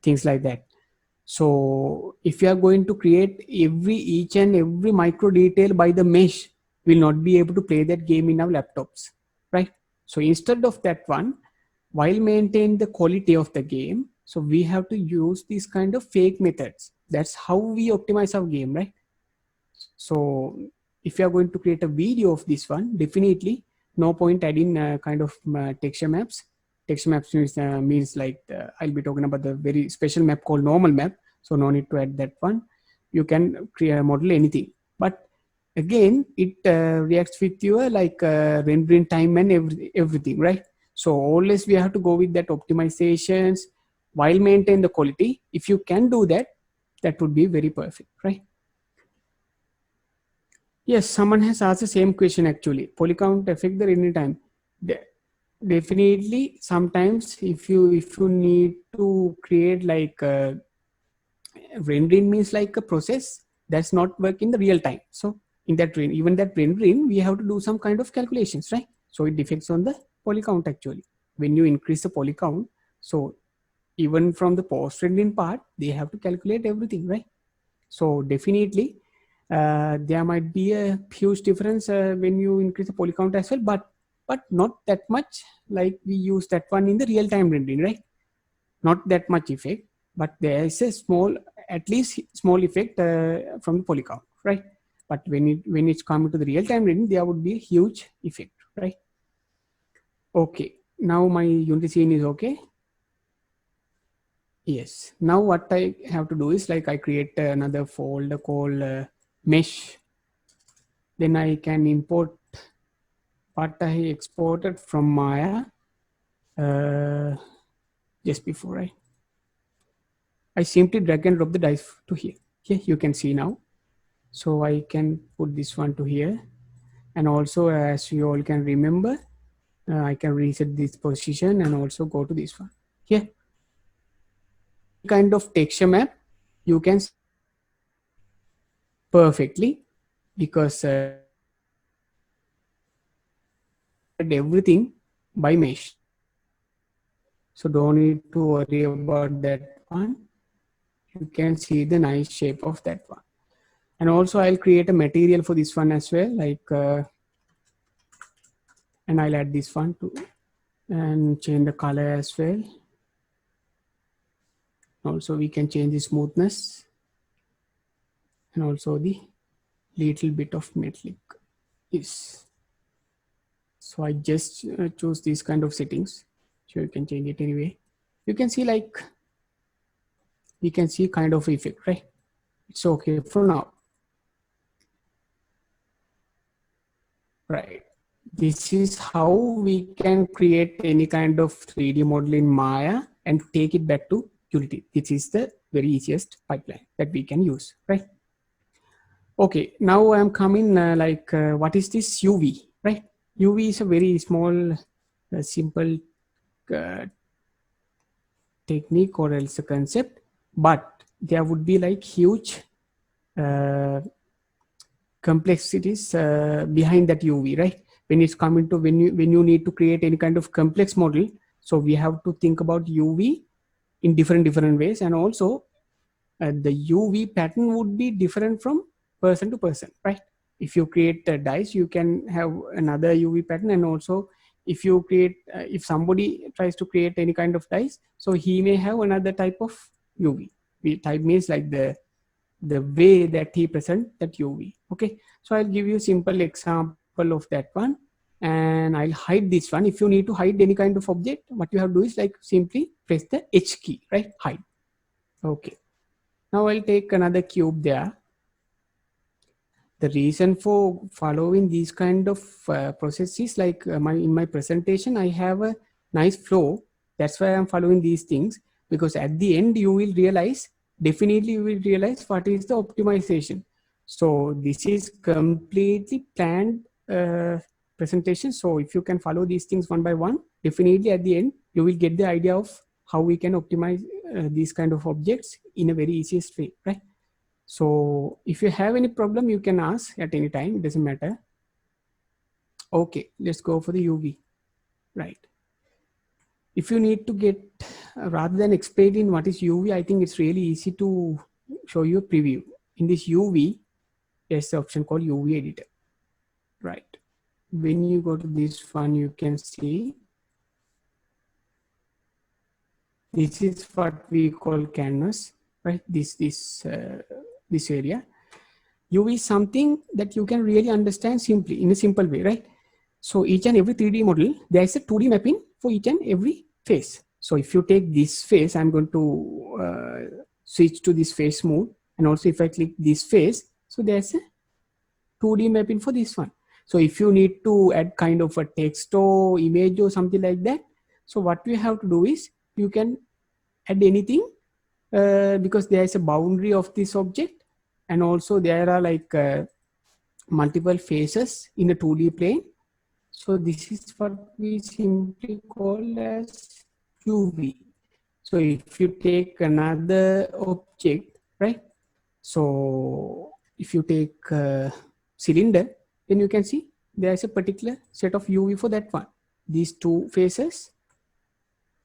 things like that. So if you are going to create each and every micro detail by the mesh, will not be able to play that game in our laptops, right? So instead of that one, while maintain the quality of the game, so we have to use these kind of fake methods. That's how we optimize our game, right? So if you are going to create a video of this one, definitely no point adding kind of texture maps. Texture maps means like I'll be talking about the very special map called normal map. So no need to add that one. You can create a model anything, but again it reacts with your like rendering time and everything, right? So always we have to go with that optimizations while maintain the quality. If you can do that, that would be very perfect, right? Yes, someone has asked the same question actually. Poly count affect the rendering time. De- Definitely, sometimes if you need to create like rendering means like a process that's not work in the real time. So in that even that rendering, we have to do some kind of calculations, right? So it depends on the poly count actually. When you increase the poly count, so even from the post rendering part, they have to calculate everything, right? So definitely, there might be a huge difference when you increase the poly count as well, but not that much like we use that one in the real time rendering, right? Not that much effect, but there is a small, at least small effect from the poly count, right? But when it's coming to the real time rendering, there would be a huge effect, right? Okay, now my Unity scene is okay. Yes. Now what I have to do is like I create another folder called mesh. Then I can import what I exported from Maya uh, just before I simply drag and drop the dice to here. Here you can see now. So I can put this one to here. And also as you all can remember, I can reset this position and also go to this one. Here, kind of texture map, you can see perfectly because everything by mesh. So don't need to worry about that one. You can see the nice shape of that one. And also I'll create a material for this one as well, like and I'll add this one too and change the color as well. Also we can change the smoothness and also the little bit of metallic. Yes. So I just choose these kind of settings. So you can change it anyway. You can see like, we can see kind of effect, right? It's okay for now. Right. This is how we can create any kind of 3D model in Maya and take it back to Unity. This is the very easiest pipeline that we can use, right? Okay, now I'm coming what is this UV, right? UV is a very small, simple technique or else a concept, but there would be like huge uh, complexities behind that UV, right? When it's coming to when you need to create any kind of complex model, so we have to think about UV in different ways, and also the UV pattern would be different from person to person, right? If you create dice, you can have another UV pattern, and also if you create, if somebody tries to create any kind of dice, so he may have another type of UV. Type means like the way that he present that UV. Okay, so I'll give you a simple example of that one, and I'll hide this one. If you need to hide any kind of object, what you have to do is like simply press the H key, right? Hide. Okay. Now I'll take another cube there. The reason for following these kind of processes, like in my presentation, I have a nice flow. That's why I'm following these things, because at the end you will realize, definitely you will realize what is the optimization. So this is completely planned presentation. So if you can follow these things one by one, definitely at the end you will get the idea of how we can optimize these kind of objects in a very easiest way, right? So if you have any problem, you can ask at any time, it doesn't matter. Okay, let's go for the UV, right? If you need to get, rather than explaining what is UV, I think it's really easy to show you a preview. In this UV, there's the option called UV editor, right? When you go to this one, you can see, this is what we call canvas, right? This area. UV is something that you can really understand simply, in a simple way, right? So each and every 3D model, there is a 2D mapping for each and every face. So if you take this face, I'm going to switch to this face mode. And also if I click this face, so there's a 2D mapping for this one. So if you need to add kind of a text or image or something like that, so what we have to do is, you can add anything because there is a boundary of this object, and also there are like multiple faces in a 2D plane. So this is what we simply call as UV. So if you take another object, right? So if you take a cylinder, then you can see there is a particular set of UV for that one. These two faces,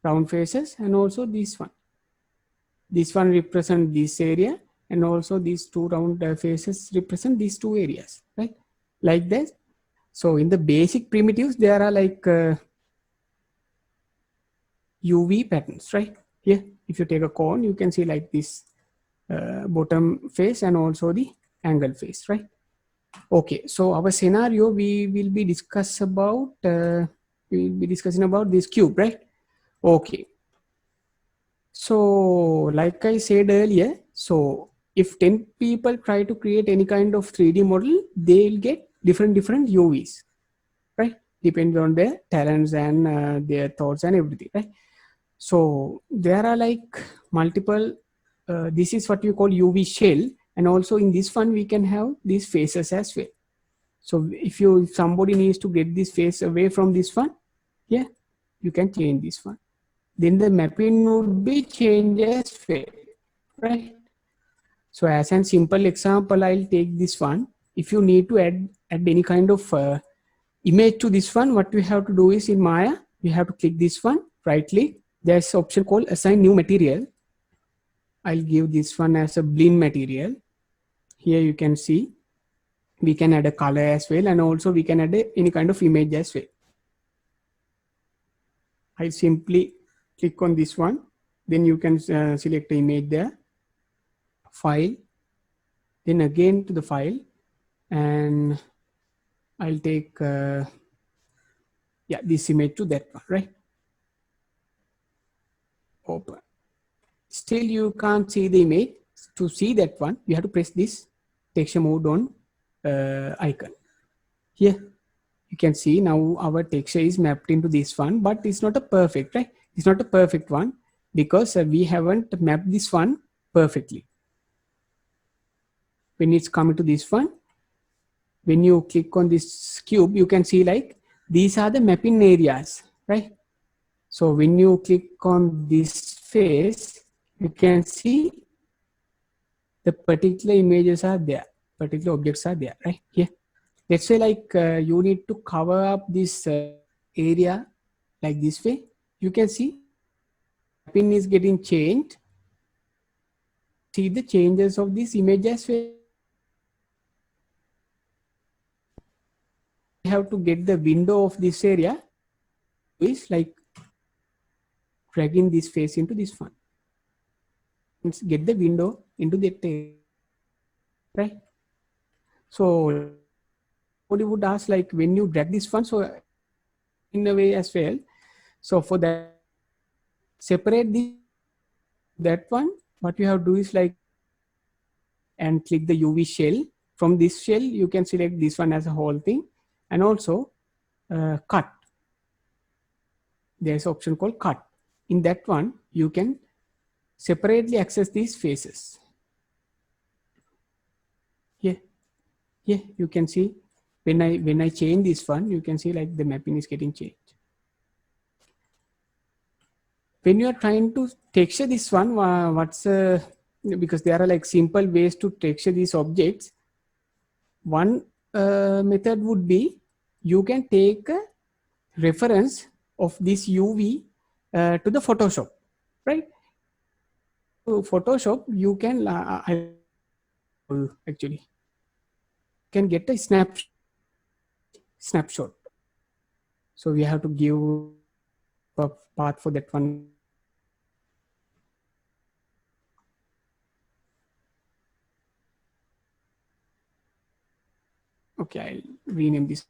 round faces, and also this one. This one represent this area, and also these two round faces represent these two areas, right? Like that. So in the basic primitives, there are like UV patterns, right? Here, if you take a cone, you can see like this bottom face and also the angle face, right? Okay, so our scenario, we will be discussing about this cube, right? Okay. So like I said earlier, so if 10 people try to create any kind of 3D model, they'll get different UVs, right? Depending on their talents and their thoughts and everything, right? So there are like multiple, this is what you call UV shell. And also in this one, we can have these faces as well. So if somebody needs to get this face away from this one, yeah, you can change this one. Then the mapping would be changed as well, right? So as a simple example, I'll take this one. If you need to add any kind of image to this one, what we have to do is in Maya, we have to click this one, right click. There's an option called assign new material. I'll give this one as a blend material. Here you can see we can add a color as well, and also we can add any kind of image as well. I simply click on this one. Then you can select the image there, file, then again to the file, and I'll take this image to that one, right? Open. Still you can't see the image. To see that one, you have to press this texture mode on icon. Here you can see now our texture is mapped into this one, but it's not a perfect, right? It's not a perfect one because we haven't mapped this one perfectly. When it's coming to this one, when you click on this cube, you can see like these are the mapping areas, right? So when you click on this face, you can see the particular images are there, particular objects are there, right? Here, let's say like you need to cover up this area like this way. You can see pin is getting changed. See the changes of this image as well. We have to get the window of this area is like dragging this face into this one. Let's get the window into that area, right? So what you would ask like when you drag this one, so in a way as well. So for that, separate this that one. What you have to do is like and click the UV shell. From this shell, you can select this one as a whole thing, and also cut. There's an option called cut. In that one, you can separately access these faces. Here, you can see when I change this one, you can see like the mapping is getting changed. When you are trying to texture this one, because there are like simple ways to texture these objects. One method would be you can take a reference of this UV to the Photoshop, right? To Photoshop, you can actually can get a snapshot. So we have to give a path for that one. Okay, I'll rename this.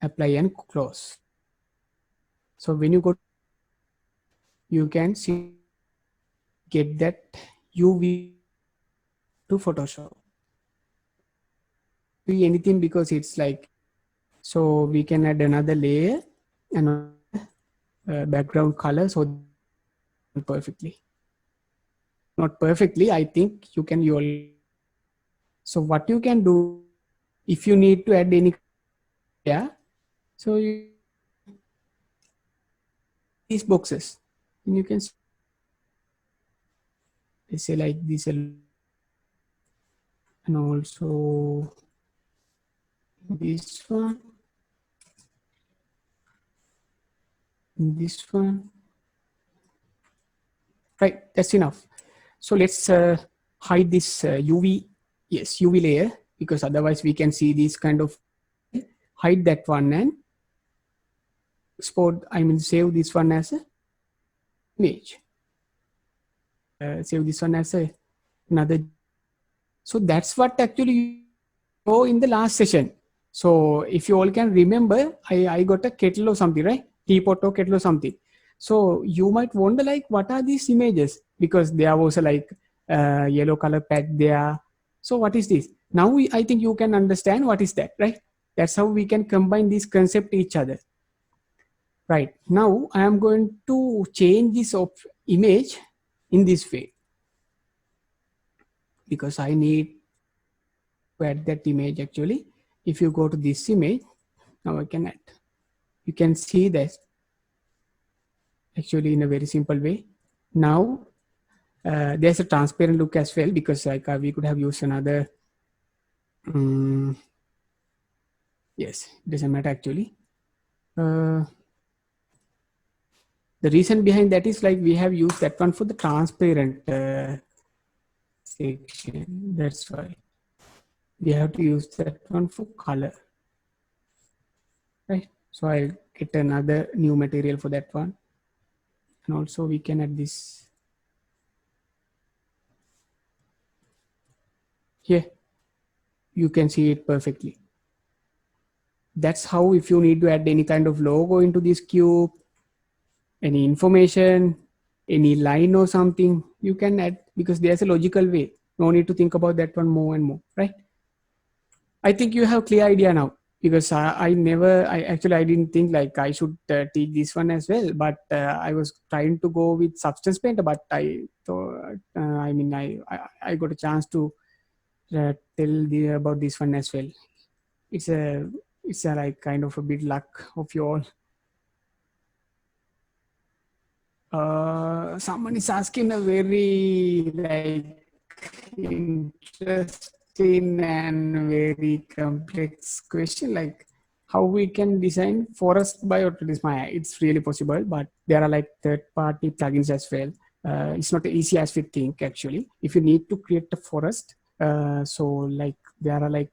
Apply and close. So when you go, you can see get that UV to Photoshop. Be anything because it's like, so we can add another layer and background color so perfectly. Not perfectly, I think you can so what you can do if you need to add any, so these boxes and you can say like this, and also this one, right? That's enough. So let's hide this UV layer, because otherwise we can see these kind of, hide that one and export, save this one as a image. Save this one as another. So that's what actually you go in the last session. So if you all can remember, I got a kettle or something, right? Teapot or kettle or something. So you might wonder like, what are these images? Because there was a like yellow color pad there. So what is this? Now I think you can understand what is that, right? That's how we can combine these concepts each other. Right, now I am going to change this image in this way, because I need to add that image actually. If you go to this image, now I can add. You can see this actually in a very simple way. Now there's a transparent look as well, because like we could have used another. Yes, doesn't matter actually. The reason behind that is like we have used that one for the transparent section. That's why we have to use that one for color, right? So I'll get another new material for that one. And also we can add this here. You can see it perfectly. That's how, if you need to add any kind of logo into this cube, any information, any line or something, you can add, because there's a logical way. No need to think about that one more and more, right? I think you have clear idea now, because I didn't think like I should teach this one as well, but I was trying to go with Substance Painter, but I thought, I got a chance to tell about this one as well. It's a like kind of a bit luck of you all. Someone is asking a very like interesting and very complex question, like how we can design forest by Autodesk Maya. It's really possible, but there are like third-party plugins as well. It's not easy as we think actually. If you need to create a forest, so like there are like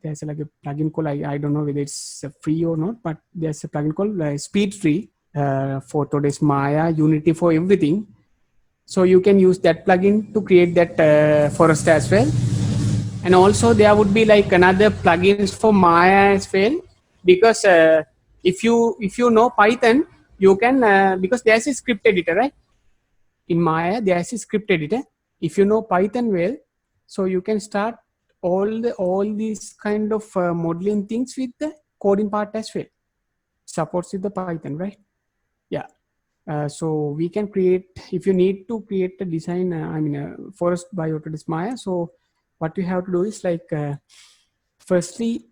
there's like a plugin called I don't know whether it's free or not, but there's a plugin called Speed Tree for Autodesk Maya, Unity for everything. So you can use that plugin to create that forest as well. And also there would be like another plugins for Maya as well, because if you know Python, you can because there's a script editor, right? In Maya, there's a script editor. If you know Python well, so you can start all these kind of modeling things with the coding part as well. Supports with the Python, right? Yeah. So we can create, if you need to create a design, forest by Autodesk Maya. So what you have to do is like, firstly,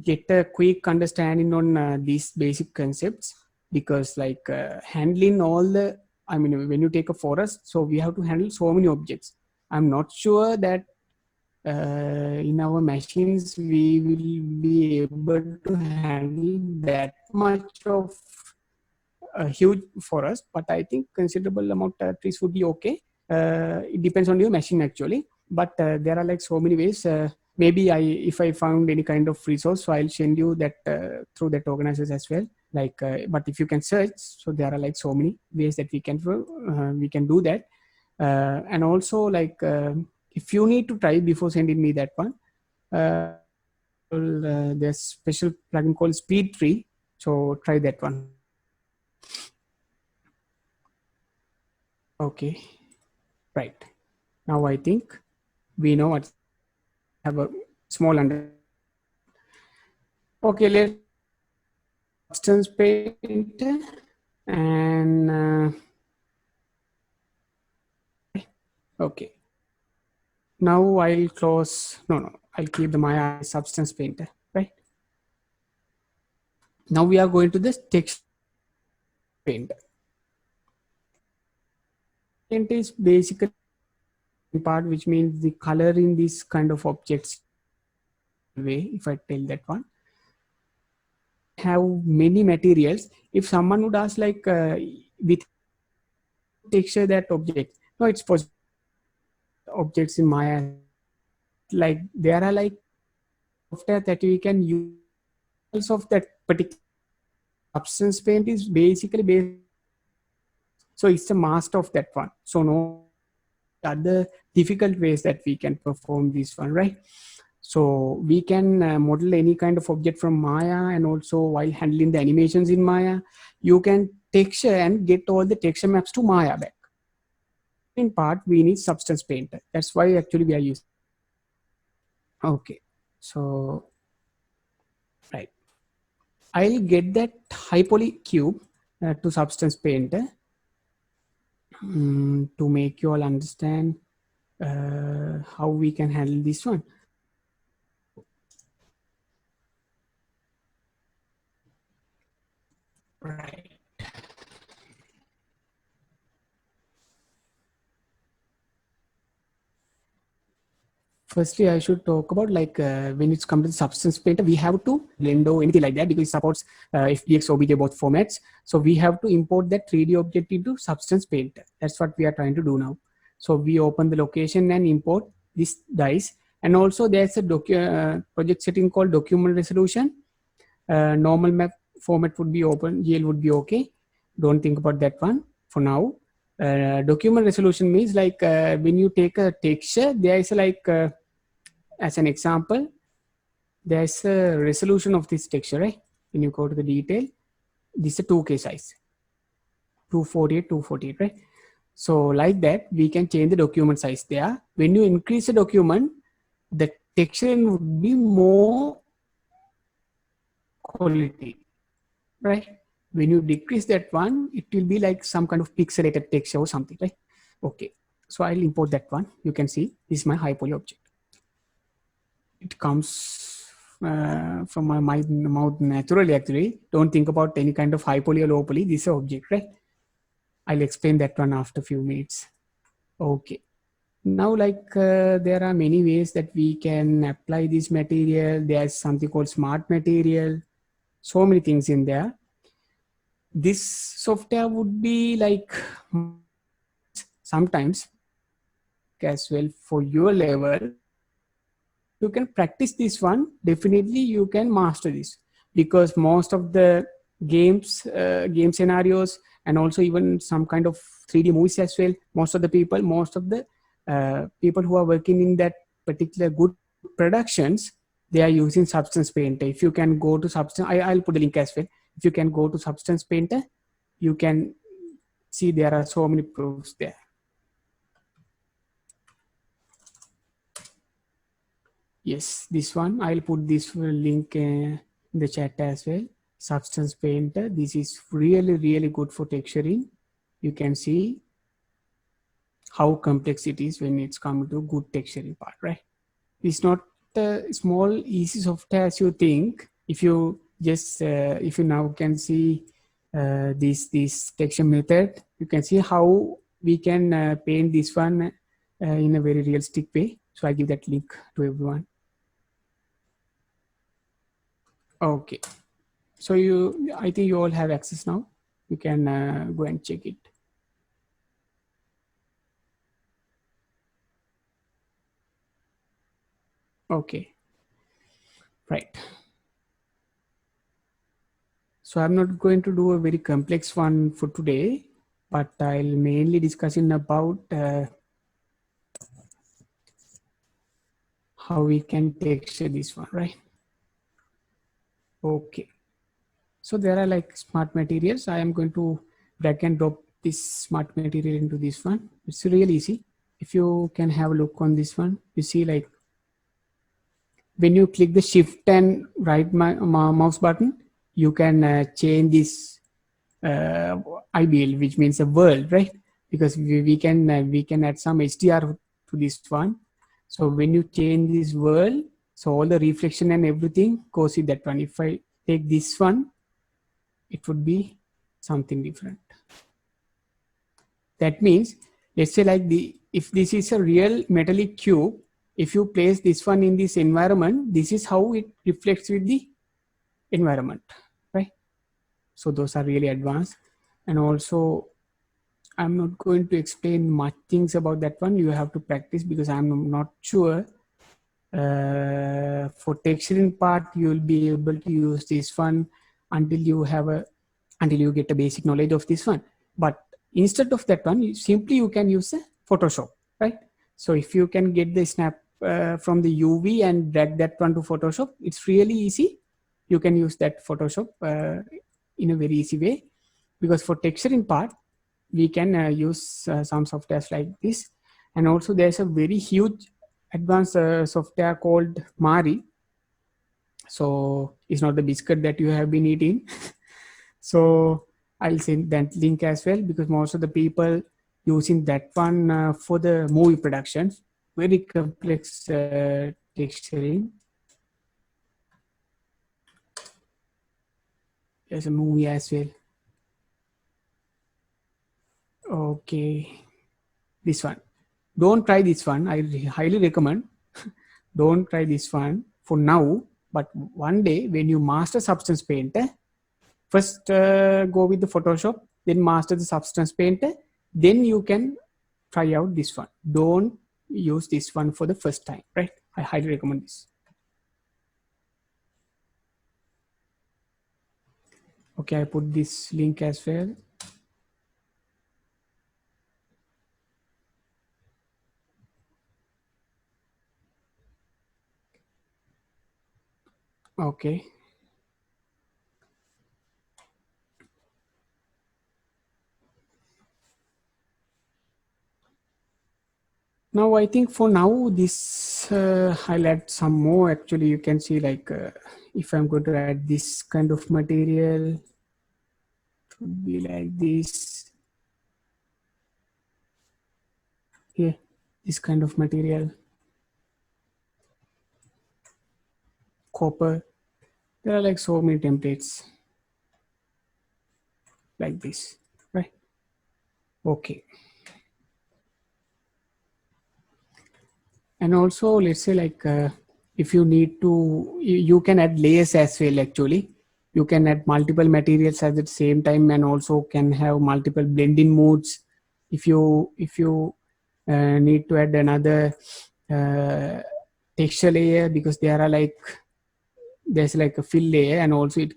get a quick understanding on these basic concepts, because like handling all the, when you take a forest, so we have to handle so many objects. I'm not sure that in our machines we will be able to handle that much of a huge forest, but I think considerable amount of trees would be okay. It depends on your machine actually, but there are like so many ways. Maybe if I found any kind of resource, so I'll send you that through that organizers as well. Like, but if you can search, so there are like so many ways that we can do that. And also like if you need to try before sending me that one, there's special plugin called Speed Tree. So try that one. Okay, right. Now I think we know what have a small under. Okay, let's Substance Painter and okay. Now I'll close. No, I'll keep the Maya Substance Painter. Right. Now we are going to this text painter. Paint is basically part, which means the color in this kind of objects way. If I tell that one, have many materials. If someone would ask like with texture that object, no, it's possible. Objects in Maya, like there are like software that we can use of that particular Substance Paint is basically based. So it's a master of that one. So no other difficult ways that we can perform this one, right? So we can model any kind of object from Maya, and also while handling the animations in Maya, you can texture and get all the texture maps to Maya back. In part, we need Substance Painter. That's why actually we are using. Okay, so right, I'll get that high poly cube to Substance Painter to make you all understand how we can handle this one. Right. Firstly, I should talk about like when it's come to the Substance Painter, we have to blend or anything like that, because it supports FBX, OBJ, both formats. So we have to import that 3D object into Substance Painter. That's what we are trying to do now. So we open the location and import this dice. And also there's a project setting called document resolution, normal map format would be OpenGL would be okay. Don't think about that one for now. Document resolution means like when you take a texture, there is like as an example, there's a resolution of this texture, right? When you go to the detail, this is a 2K size, 248, 248, right? So like that, we can change the document size there. When you increase the document, the texture would be more quality, right? When you decrease that one, it will be like some kind of pixelated texture or something, right? Okay, so I'll import that one. You can see this is my high poly object. It comes from my mouth naturally, actually. Don't think about any kind of high poly or low poly. This is an object, right? I'll explain that one after a few minutes. Okay. Now, like there are many ways that we can apply this material. There's something called smart material. So many things in there. This software would be like sometimes as well for your level. You can practice this one. Definitely you can master this, because most of the game scenarios, and also even some kind of 3D movies as well, most of the people who are working in that particular good productions, they are using Substance Painter. If you can go to Substance, I'll put the link as well. If you can go to Substance Painter, you can see there are so many proofs there. Yes, this one, I'll put this link in the chat as well. Substance Painter, this is really good for texturing. You can see how complex it is when it's come to good texturing part, right? It's not a small easy software as you think. If you just if you now can see this texture method, you can see how we can paint this one in a very realistic way. So I give that link to everyone. Okay, so I think you all have access now. You can go and check it. Okay, right. So I'm not going to do a very complex one for today, but I'll mainly discussing about how we can texture this one, right? Okay. So there are like smart materials. I am going to drag and drop this smart material into this one. It's really easy. If you can have a look on this one, you see like when you click the shift and right mouse button, you can change this IBL, which means a world, right? Because we can add some HDR to this one. So when you change this world, so all the reflection and everything goes in that one. If I take this one, it would be something different. That means, let's say like if this is a real metallic cube, if you place this one in this environment, this is how it reflects with the environment, right? So those are really advanced. And also, I'm not going to explain much things about that one. You have to practice, because I'm not sure. For texturing part, you will be able to use this one until you get a basic knowledge of this one. But instead of that one, you can use a Photoshop, right? So if you can get the snap from the UV and drag that one to Photoshop, it's really easy. You can use that Photoshop in a very easy way, because for texturing part, we can use some softwares like this. And also there's a very huge advanced software called Mari. So it's not the biscuit that you have been eating. So I'll send that link as well, because most of the people using that one for the movie productions, very complex texturing. There's a movie as well. Okay, this one. Don't try this one. I highly recommend. Don't try this one for now. But one day when you master Substance Painter, first go with the Photoshop, then master the Substance Painter, then you can try out this one. Don't use this one for the first time, right? I highly recommend this. Okay, I put this link as well. Okay. Now I think for now this I'll add some more. Actually, you can see like if I'm going to add this kind of material, it would be like this here. This kind of material, copper. There are like so many templates like this, right? Okay. And also let's say like if you need to you can add layers as well. Actually, you can add multiple materials at the same time and also can have multiple blending modes. If you need to add another uh, texture layer, because there are like there's like a fill layer, and also it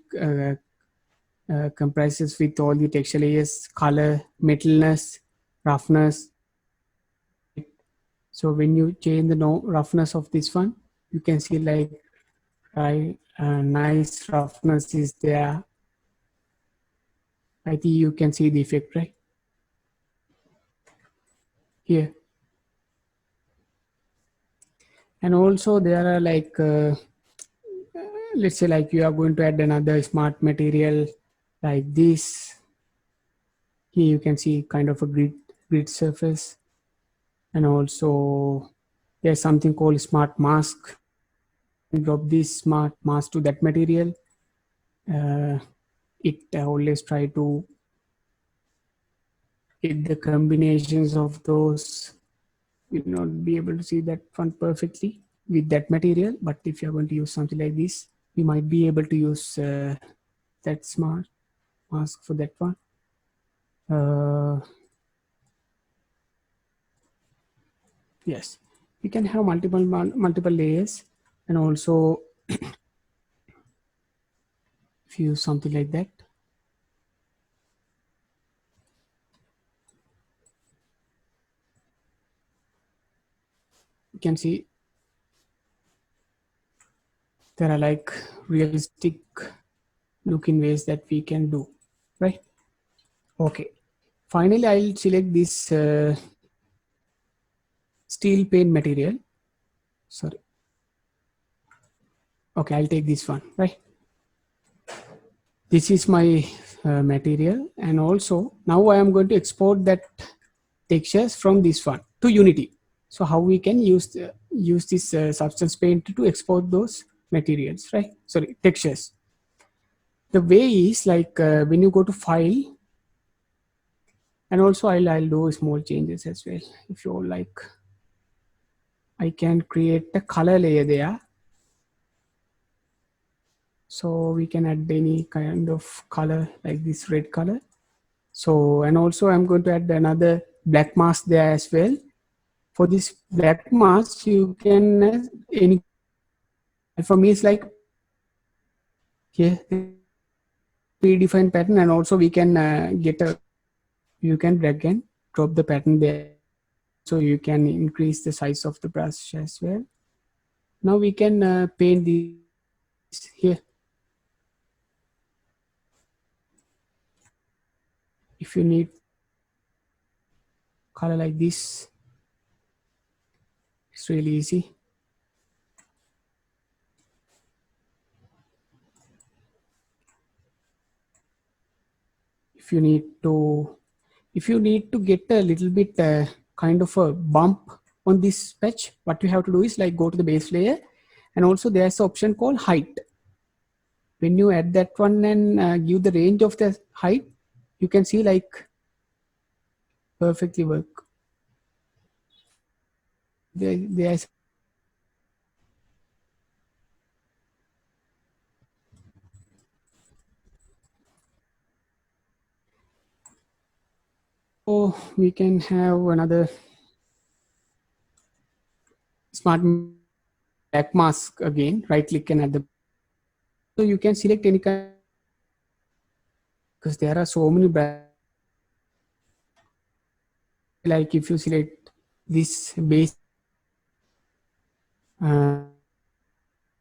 comprises with all the texture layers, color, metalness, roughness. So when you change the roughness of this one, you can see like nice roughness is there. I think you can see the effect right here. And also there are like let's say like you are going to add another smart material like this. Here you can see kind of a grid surface, and also there's something called smart mask. Drop this smart mask to that material. Uh, it always try to get the combinations of those. Will not be able to see that one perfectly with that material, but if you're going to use something like this, you might be able to use that smart mask for that one. uh, yes, you can have multiple layers, and also if you use something like that, you can see there are like realistic looking ways that we can do, right? Okay, finally I'll select this steel paint material. Sorry. Okay, I'll take this one, right? This is my material, and also now I am going to export that textures from this one to Unity. So how we can use this Substance Paint to export those materials, right? Sorry, textures. The way is like when you go to File, and also I'll do small changes as well. If you like, I can create a color layer there, so we can add any kind of color like this red color. So, and also I'm going to add another black mask there as well. For this black mask, you can any, for me it's like here predefined pattern, and also we can get a, you can drag and drop the pattern there, so you can increase the size of the brush as well. Now we can paint this here. If you need color like this, it's really easy. If you need to, if you need to get a little bit kind of a bump on this patch, what you have to do is like go to the base layer, and also there's an option called height. When you add that one and give the range of the height, you can see like perfectly work. There's, oh, we can have another smart black mask again. Right click and add the, so you can select any kind. because there are so many like if you select this base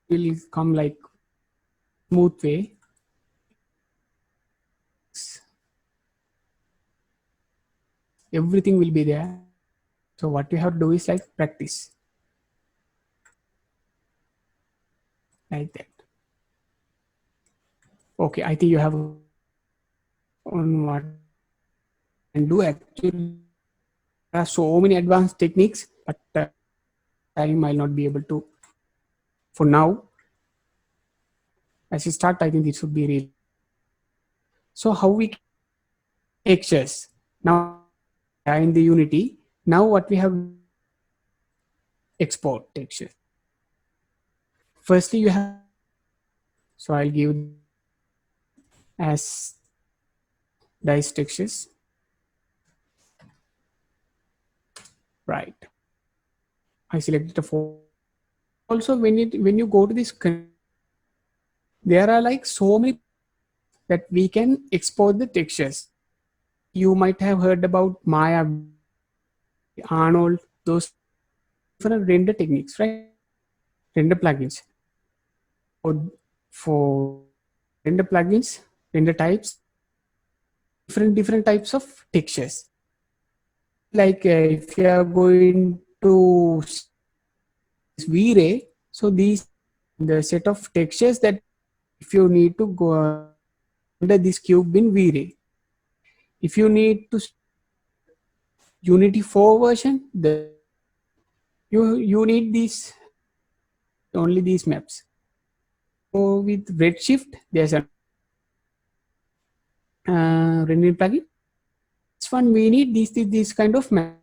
will come like smooth way. Everything will be there. So what you have to do is like practice like that. Okay, I think you have on what and do actually. There are so many advanced techniques, but time I'll not be able to. For now, as you start, I think this would be real. So how we textures now in the Unity. Now what we have export texture. Firstly, you have. So I'll give as dice textures. Right. I selected the four. Also, when you go to this, there are like so many that we can export the textures. You might have heard about Maya, Arnold, those different render techniques, right? Render plugins. For render plugins, render types, different types of textures. Like if you are going to V-Ray, so these the set of textures that if you need to go under this cube in V-Ray. If you need to Unity 4 version, you need these only these maps. So with Redshift, there's a rendering plugin. This one we need these kind of maps.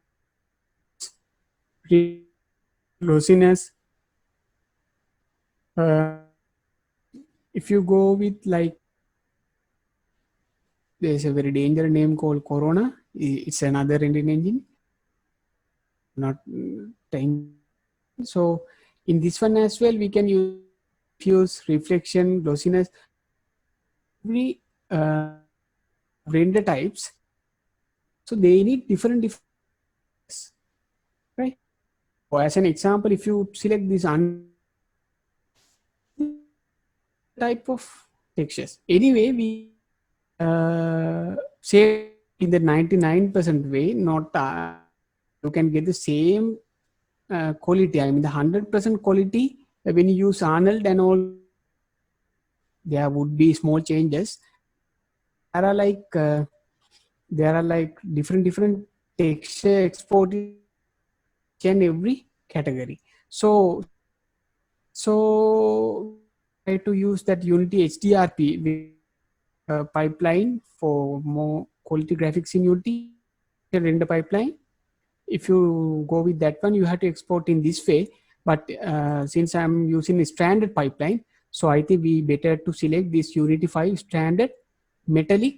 Glossiness. If you go with like, there's a very dangerous name called Corona. It's another rendering engine. Not time. So in this one as well, we can use reflection, glossiness. Every render types. So they need different, right? So as an example, if you select this type of textures, anyway, we say in the 99% way, not you can get the same quality. I mean, the 100% quality when you use Arnold and all, there would be small changes. There are like different texture export in every category. So try to use that Unity HDRP with pipeline for more quality graphics in Unity render pipeline. If you go with that one, you have to export in this way. But since I'm using a standard pipeline, so I think we better to select this Unity 5 standard metallic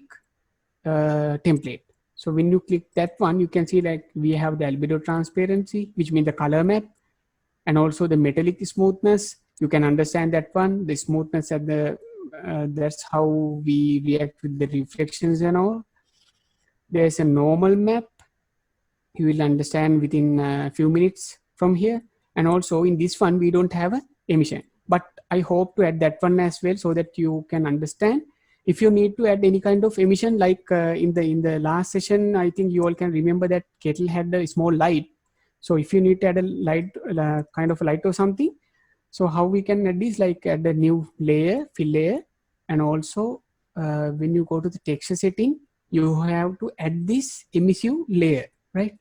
template. So when you click that one, you can see like we have the albedo transparency, which means the color map, and also the metallic smoothness. You can understand that one, the smoothness at the that's how we react with the reflections and all. There's a normal map. You will understand within a few minutes from here. And also in this one, we don't have an emission, but I hope to add that one as well so that you can understand. If you need to add any kind of emission, like in the last session, I think you all can remember that kettle had a small light. So if you need to add a light, kind of a light or something, so how we can add this, like add a new layer, fill layer, and also when you go to the texture setting, you have to add this emissive layer, right?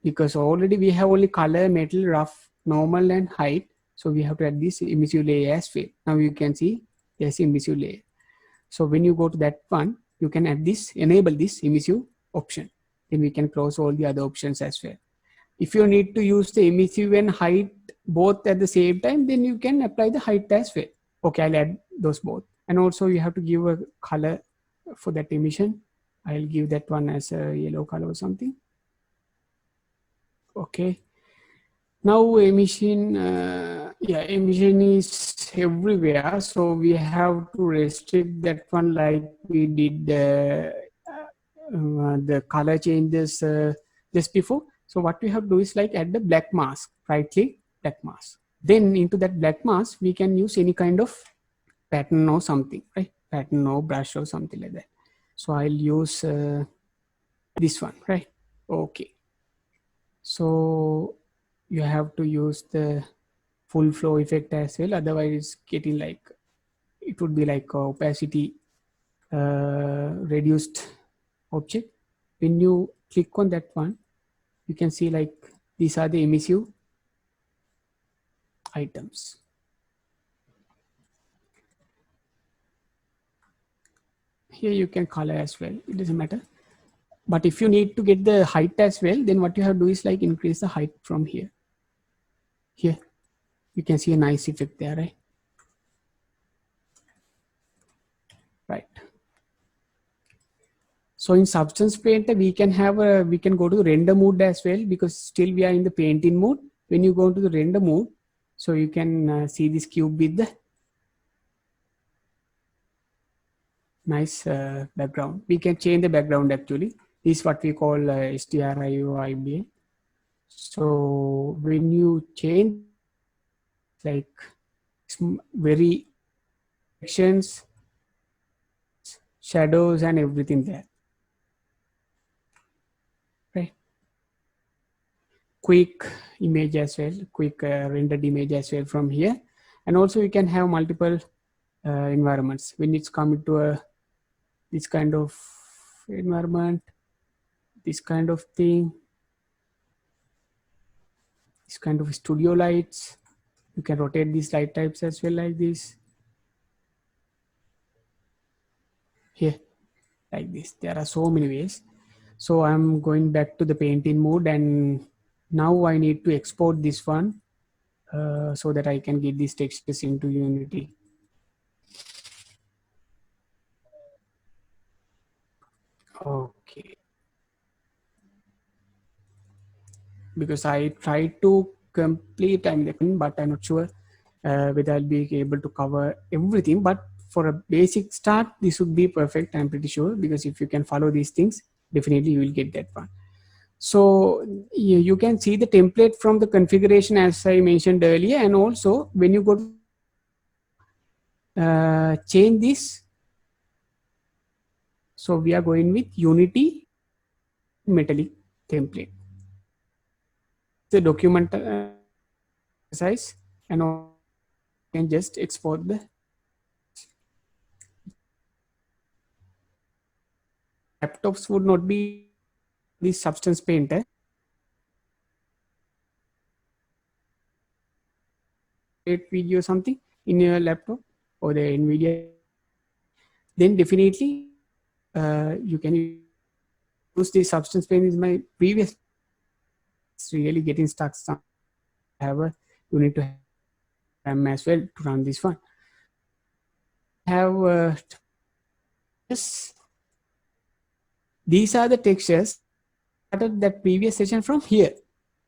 Because already we have only color, metal, rough, normal, and height. So we have to add this emissive layer as well. Now you can see there's emissive layer. So when you go to that one, you can add this, enable this emissive option. Then we can close all the other options as well. If you need to use the emissive and height both at the same time, then you can apply the height as well. Okay, I'll add those both. And also you have to give a color for that emission. I'll give that one as a yellow color or something. Okay. Now emission, emission is everywhere. So we have to restrict that one like we did the color changes just before. So what we have to do is like add the black mask, right click, black mask. Then into that black mask, we can use any kind of pattern or something, right? Pattern or brush or something like that. So I'll use this one, right? Okay. So you have to use the full flow effect as well. Otherwise, it's getting like it would be like opacity reduced object. When you click on that one, you can see like these are the emissive items. Here you can color as well. It doesn't matter. But if you need to get the height as well, then what you have to do is like increase the height from here. Here you can see a nice effect there, right? Right. So in Substance Painter, we can go to the render mode as well, because still we are in the painting mode. When you go to the render mode, so you can see this cube with the nice background. We can change the background actually. This is what we call STRIO. So when you change like very actions, shadows and everything there, right? Quick image as well, quick rendered image as well from here. And also you can have multiple environments when it's coming to a this kind of environment, this kind of thing, this kind of studio lights. You can rotate these light types as well like this. Here, like this. There are so many ways. So I'm going back to the painting mode, and now I need to export this one so that I can get these textures into Unity. Okay. Because I tried to complete but I'm not sure whether I'll be able to cover everything. But for a basic start, this would be perfect. I'm pretty sure, because if you can follow these things, definitely you will get that one. So you can see the template from the configuration as I mentioned earlier, and also when you go to change this, so we are going with Unity metallic template. The document size, and you can just export the laptops would not be the Substance Painter video something in your laptop or the NVIDIA, then definitely you can use the Substance Painter. Is my previous, it's really getting stuck. Some have a, you need to have RAM as well to run this one. Have yes, these are the textures started that previous session from here.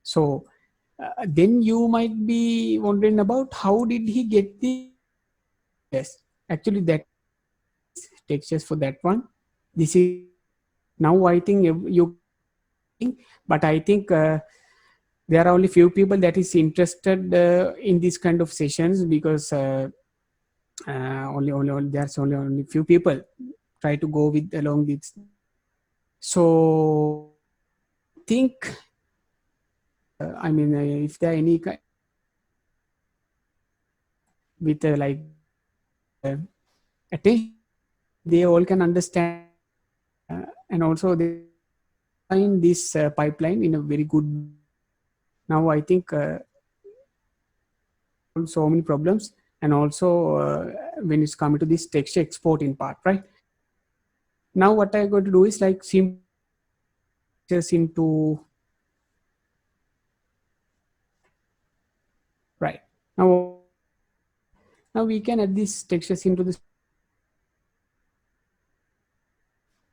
So then you might be wondering about how did he get the, yes, actually that textures for that one. This is now I think you, but I think there are only few people that is interested in this kind of sessions, because only there's only few people try to go with along this. So think I mean if there are any with like attention, they all can understand, and also they find this pipeline in a very good. Now I think so many problems, and also when it's coming to this texture exporting part, right? Now what I'm going to do is like simply just into, right, now we can add these textures into this.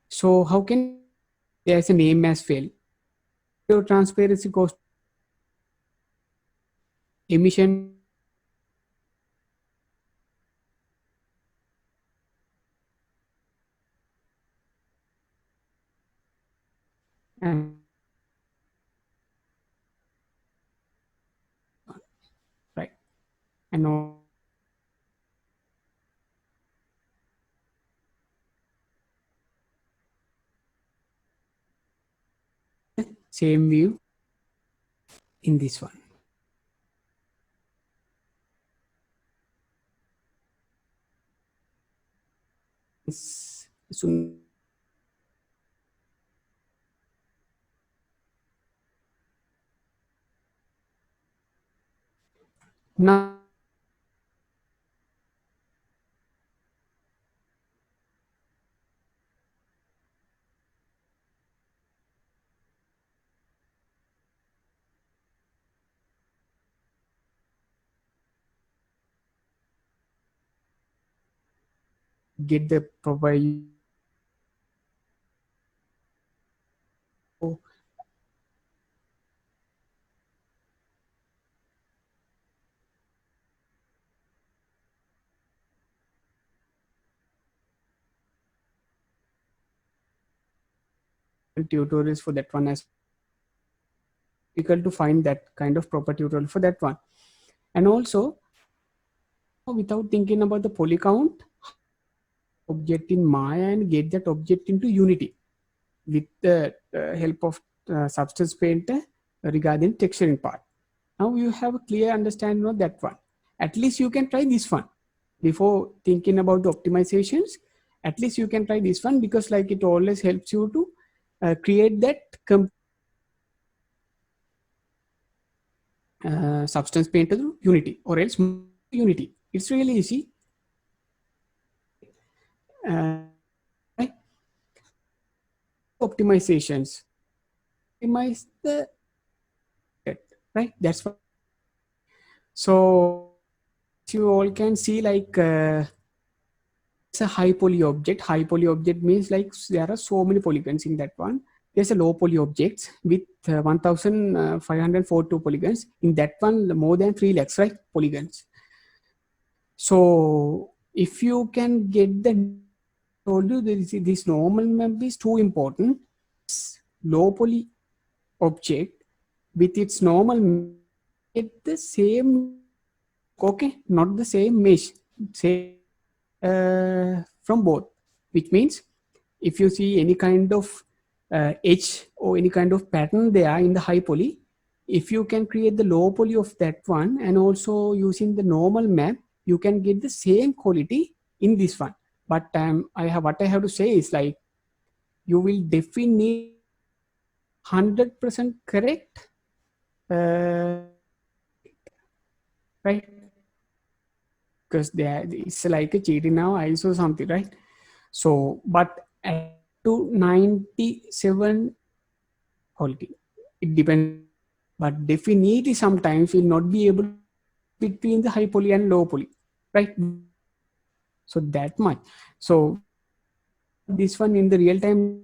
So how can there's a name as well, your transparency goes emission and right and same view in this one. So now get the proper tutorials for that one, as difficult to find that kind of proper tutorial for that one. And also, without thinking about the poly count object in Maya and get that object into Unity with the help of Substance Painter regarding texturing part. Now you have a clear understanding of that one. At least you can try this one before thinking about the optimizations. At least you can try this one, because like it always helps you to create that Substance Painter through Unity, or else Unity. It's really easy. Right? Optimizations. Optimize the right. That's what. So you all can see like it's a high poly object. High poly object means like there are so many polygons in that one. There's a low poly object with 1542 polygons. In that one, more than 3 lakhs, right? Polygons. So if you can get the, told you this normal map is too important. Low poly object with its normal get the same, okay, not the same mesh, same from both, which means if you see any kind of edge or any kind of pattern there in the high poly, if you can create the low poly of that one and also using the normal map, you can get the same quality in this one. But I have, what I have to say is like you will definitely 100% correct, right? Because it's like a cheating now ISO something, right? So but at to 97 quality, it depends, but definitely sometimes will not be able between the high poly and low poly, right? So that much. So this one in the real time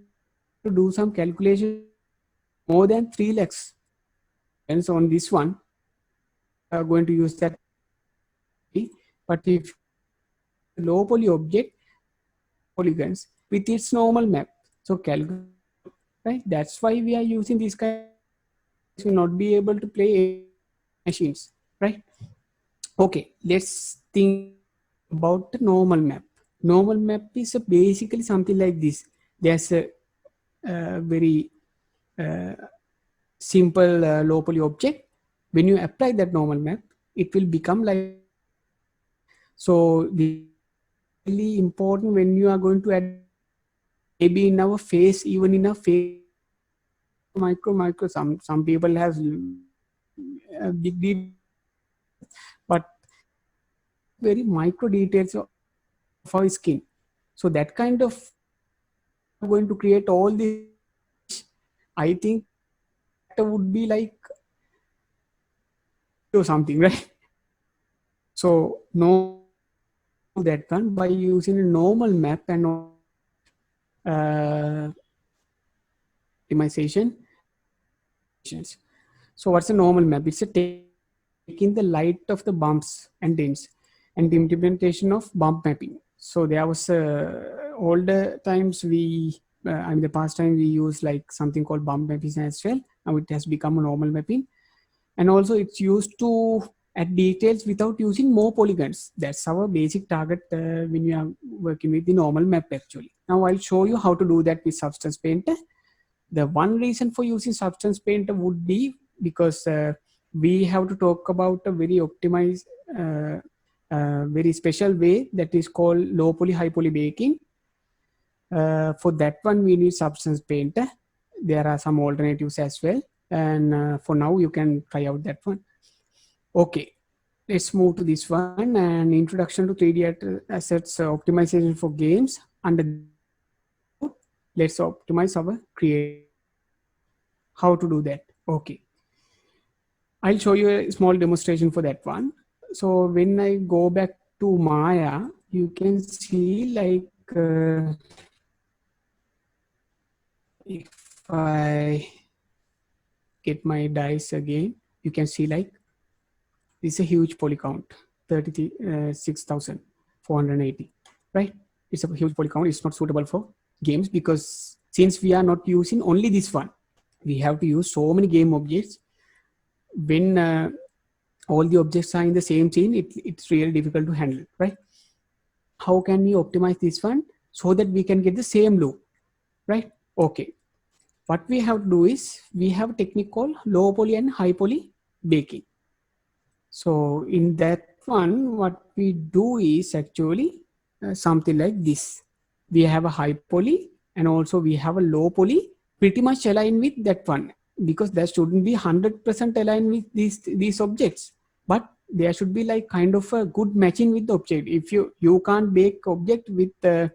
to do some calculation more than 3 lakhs, and so on this one are going to use that. But if low poly object polygons with its normal map, so calculate, right? That's why we are using this kind. Will not be able to play machines, right? Okay, let's think about the normal map. Normal map is basically something like this. There's a very uh, simple low poly object. When you apply that normal map, it will become like, so the really important when you are going to add, maybe in our face, even in a face micro some people have big, but very micro details of our skin. So that kind of going to create all this. I think that would be like or something, right? So no, that one by using a normal map and optimization. So what's a normal map? It's a taking the light of the bumps and dents and the implementation of bump mapping. So there was older times the past time we use like something called bump mapping as well. Now it has become a normal mapping, and also it's used to add details without using more polygons. That's our basic target when you are working with the normal map actually. Now I'll show you how to do that with Substance Painter. The one reason for using Substance Painter would be because we have to talk about a very optimized, very special way that is called low poly, high poly baking. For that one, we need Substance Painter. There are some alternatives as well. And for now, you can try out that one. Okay, let's move to this one, and introduction to 3D assets optimization for games. Under let's optimize our create. How to do that? Okay, I'll show you a small demonstration for that one. So when I go back to Maya, you can see like if I get my dice again, you can see like this is a huge poly count, 36,480, right? It's a huge poly count. It's not suitable for games because since we are not using only this one, we have to use so many game objects. When all the objects are in the same scene, it's really difficult to handle, right? How can we optimize this one so that we can get the same loop, right? Okay. What we have to do is we have a technique called low poly and high poly baking. So in that one, what we do is actually something like this. We have a high poly and also we have a low poly pretty much aligned with that one, because there shouldn't be 100% aligned with these objects, but there should be like kind of a good matching with the object. If you can't bake object with a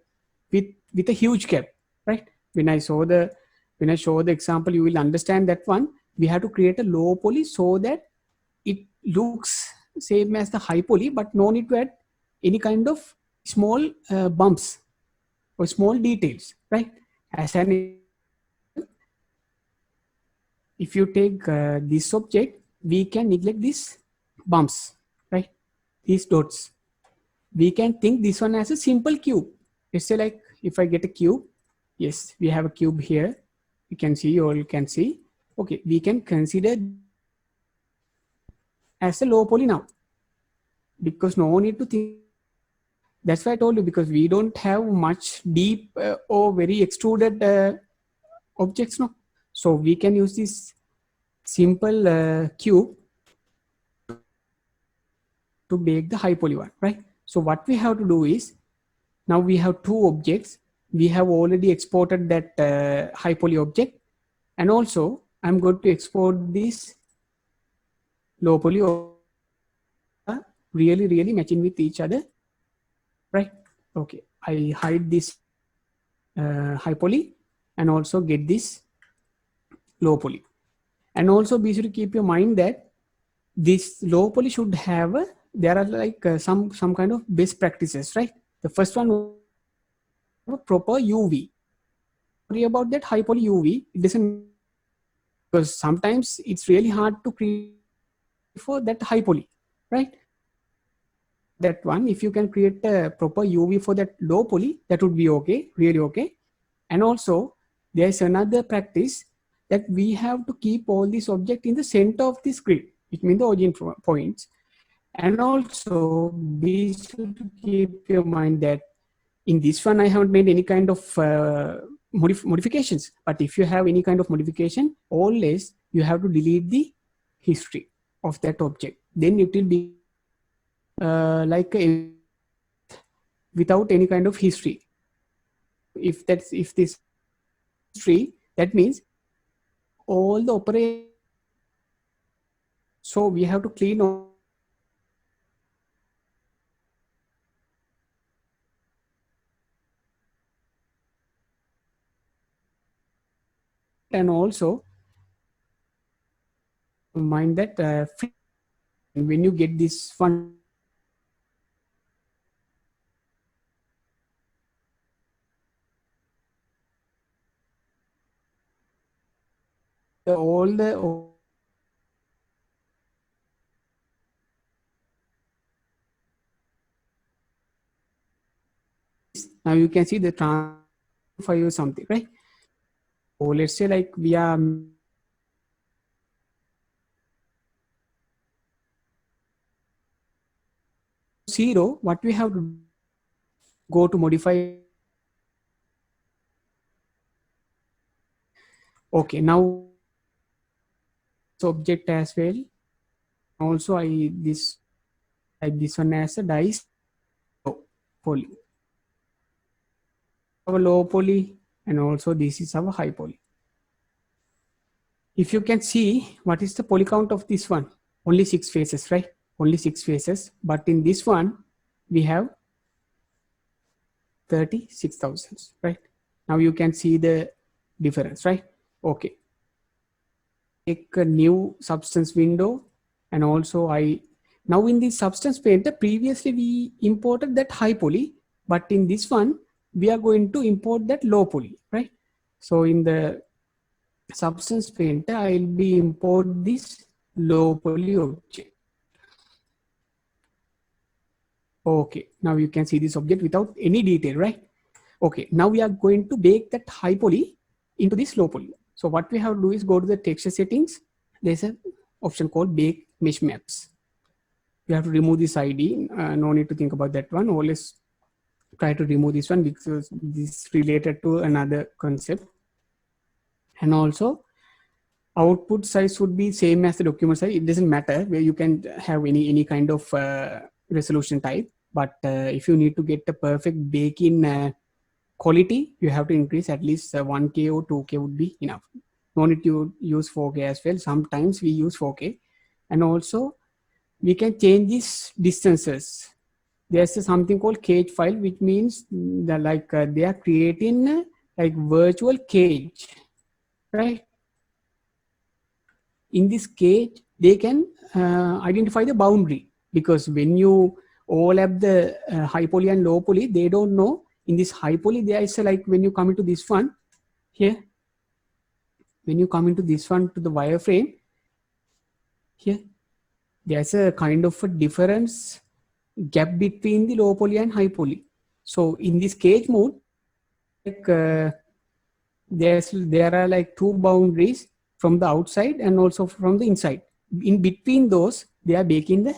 huge gap, right? When I show the example, you will understand that one. We have to create a low poly so that it looks same as the high poly, but no need to add any kind of small bumps or small details, right? As an if you take this object, we can neglect these bumps, right? These dots. We can think this one as a simple cube. Let's say like if I get a cube, yes, we have a cube here. You can see, or you can see. Okay, we can consider as a low poly now because no need to think. That's why I told you, because we don't have much deep or very extruded objects, no. So we can use this simple cube to make the high poly one, right? So what we have to do is, now we have two objects. We have already exported that high poly object, and also I'm going to export this low poly really matching with each other, right? Okay, I hide this high poly and also get this low poly. And also be sure to keep your mind that this low poly should have there are like some kind of best practices, right? The first one, proper UV. Worry about that high poly UV. It doesn't, because sometimes it's really hard to create for that high poly, right? That one, if you can create a proper UV for that low poly, that would be okay, really okay. And also, there's another practice that we have to keep all these objects in the center of the grid, which means the origin points. And also, be sure to keep your mind that in this one, I haven't made any kind of modifications. But if you have any kind of modification, always you have to delete the history of that object. Then it will be like without any kind of history. If this history, that means all the operation. So we have to clean all, and also mind that when you get this one, all the Now you can see the five or something, right? So let's say like we are zero. What we have to go to modify. Okay, now this object as well. Also, I this type this one as a dice poly. Our low poly, and also this is our high poly. If you can see, what is the poly count of this one? Only 6 faces, right? Only 6 faces. But in this one, we have 36,000, right? Now you can see the difference, right? Okay. Take a new substance window, and also now in the substance painter, previously we imported that high poly, but in this one, we are going to import that low poly, right? So in the substance painter, I'll be import this low poly object. Okay, now you can see this object without any detail, right? Okay, now we are going to bake that high poly into this low poly. So what we have to do is go to the texture settings. There's an option called bake mesh maps. You have to remove this ID. No need to think about that one. Always try to remove this one because this is related to another concept. And also output size would be same as the document size. It doesn't matter where you can have any kind of resolution type. But if you need to get the perfect bake-in quality, you have to increase at least 1K or 2K would be enough. No need to use 4K as well. Sometimes we use 4K. And also we can change these distances. There's something called cage file, which means that they are creating like virtual cage, right? In this cage, they can identify the boundary, because when you overlap the high poly and low poly, they don't know. In this high poly, there is like when you come into this one here, when you come into this one to the wireframe here, there's a kind of a difference gap between the low poly and high poly. So in this cage mode, like there are like two boundaries from the outside and also from the inside. In between those, they are baking the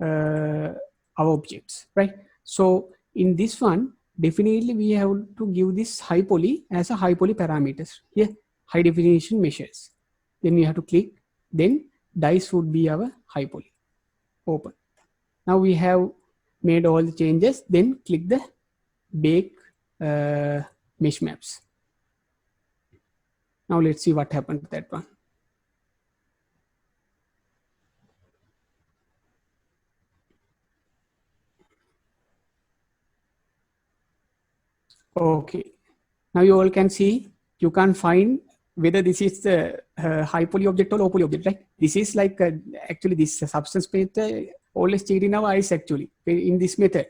our objects, right? So in this one, definitely we have to give this high poly as a high poly parameters here, high definition measures. Then we have to click, then dice would be our high poly. Open. Now we have made all the changes, then click the bake mesh maps. Now let's see what happened to that one. Okay. Now you all can see, you can find whether this is the high poly object or low poly object, right? This is like actually this substance painter always cheat in our eyes actually in this method,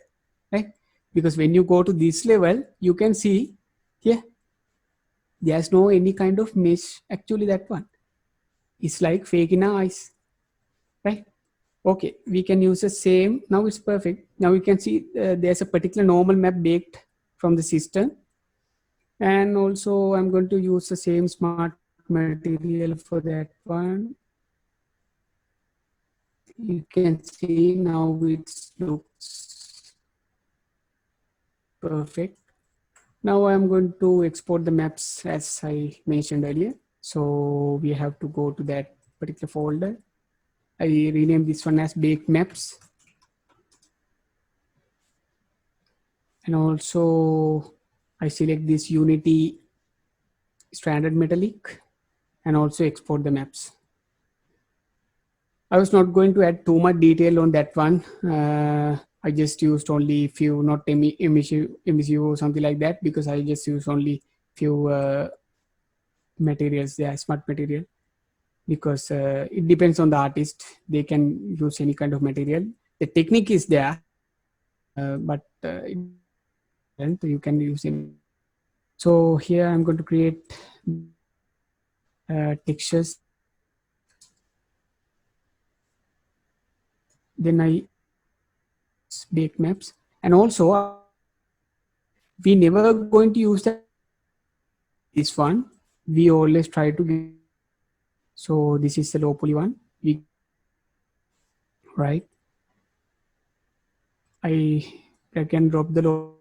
right? Because when you go to this level, you can see here, there's no any kind of mesh. Actually, that one is like fake in our eyes, right? Okay, we can use the same. Now it's perfect. Now we can see there's a particular normal map baked from the system. And also I'm going to use the same smart material for that one. You can see now it looks perfect. Now I'm going to export the maps as I mentioned earlier. So we have to go to that particular folder. I rename this one as baked maps. And also I select this Unity standard metallic and also export the maps. I was not going to add too much detail on that one. I just used only few, not emissive or something like that, because I just used only few materials there, smart material, because it depends on the artist. They can use any kind of material. The technique is there, but you can use it. So here I'm going to create textures. Then I bake maps, and also we never going to use this one. We always try to get. So this is the low poly one. We right. I can drop the low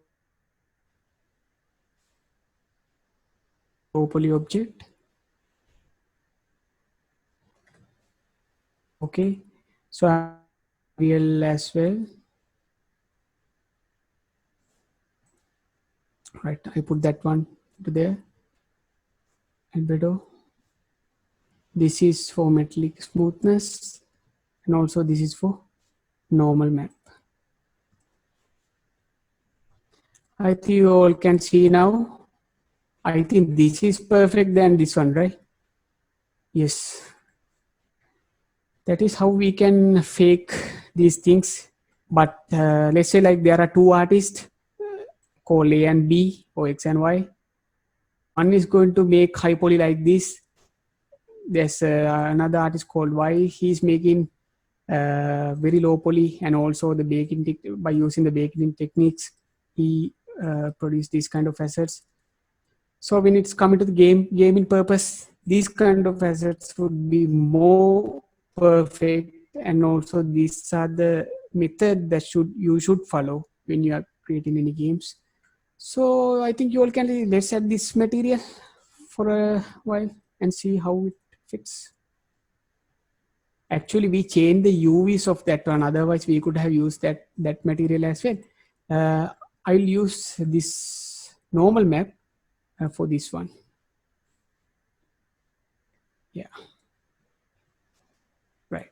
poly object. Okay. So real as well. Right. I put that one to there. Albedo. This is for metallic smoothness, and also this is for normal map. I think you all can see now. I think this is perfect than this one, right? Yes. That is how we can fake these things. But let's say like there are two artists called A and B or X and Y. One is going to make high poly like this. There's another artist called Y. He's making very low poly, and also the baking by using the baking techniques, he produced these kind of assets. So when it's coming to the gaming purpose, these kind of assets would be more perfect, and also these are the method that you should follow when you are creating any games. So I think you all can let's add this material for a while and see how it fits. Actually, we changed the UVs of that one. Otherwise, we could have used that material as well. I'll use this normal map for this one. Yeah, right.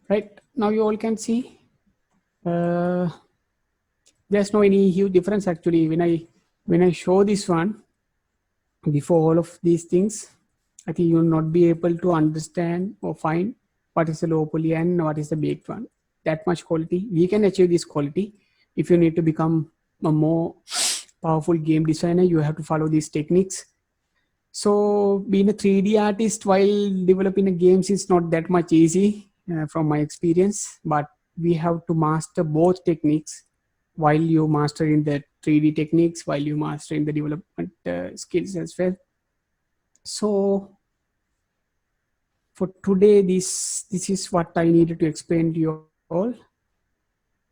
Right now, you all can see. Uh, there's no any huge difference actually when I show this one before all of these things. I think you will not be able to understand or find what is the low poly and what is the baked one. That much quality. We can achieve this quality. If you need to become a more powerful game designer, you have to follow these techniques. So being a 3D artist while developing a games is not that much easy from my experience, but we have to master both techniques while you mastering the 3D techniques, while you mastering the development skills as well. So for today, this is what I needed to explain to you all.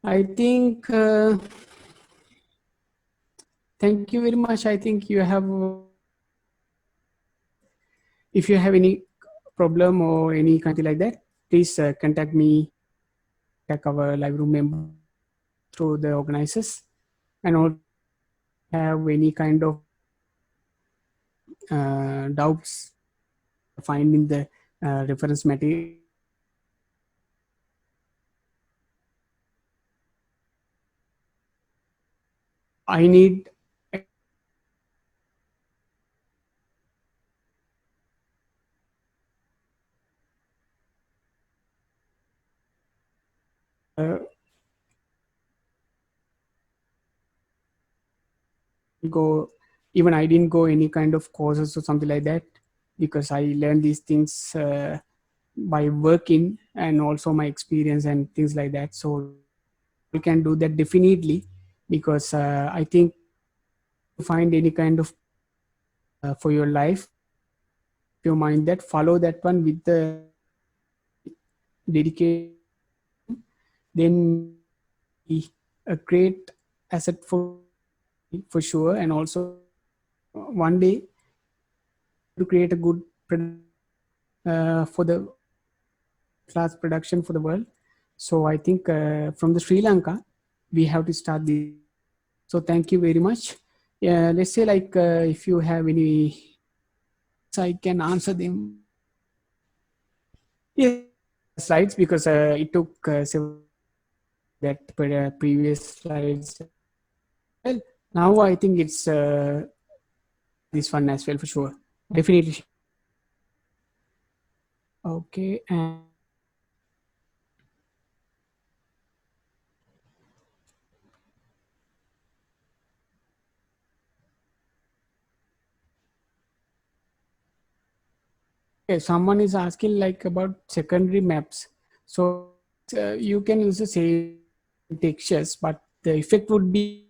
I think thank you very much. I think you have if you have any problem or any kind like that, please contact me, contact our live room member through the organizers, and also have any kind of doubts finding the reference material. I need uh, go even I didn't go any kind of courses or something like that, because I learned these things by working and also my experience and things like that. So you can do that definitely, because I think to find any kind of for your life, your mind, that follow that one with the dedication, then a great asset for sure. And also one day to create a good for the class production for the world. So I think from the Sri Lanka, we have to start this. So thank you very much. Yeah, let's say like if you have any, I can answer them. Yeah, slides, because it took several that previous slides. Well, now I think it's this one as well for sure. Definitely. Okay. And okay, someone is asking like about secondary maps. So you can use the same textures, but the effect would be,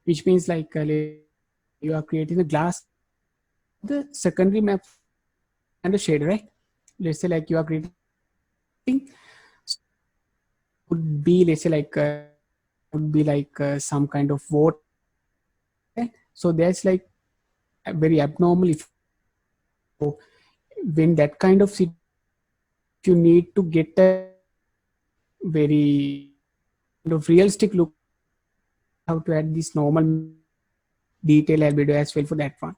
which means like you are creating a glass, the secondary map and a shade, right? Let's say like you are creating, would be, let's say like would be like some kind of water. So that's like a very abnormal if when that kind of you need to get a very kind of realistic look, how to add this normal detail albedo as well for that one.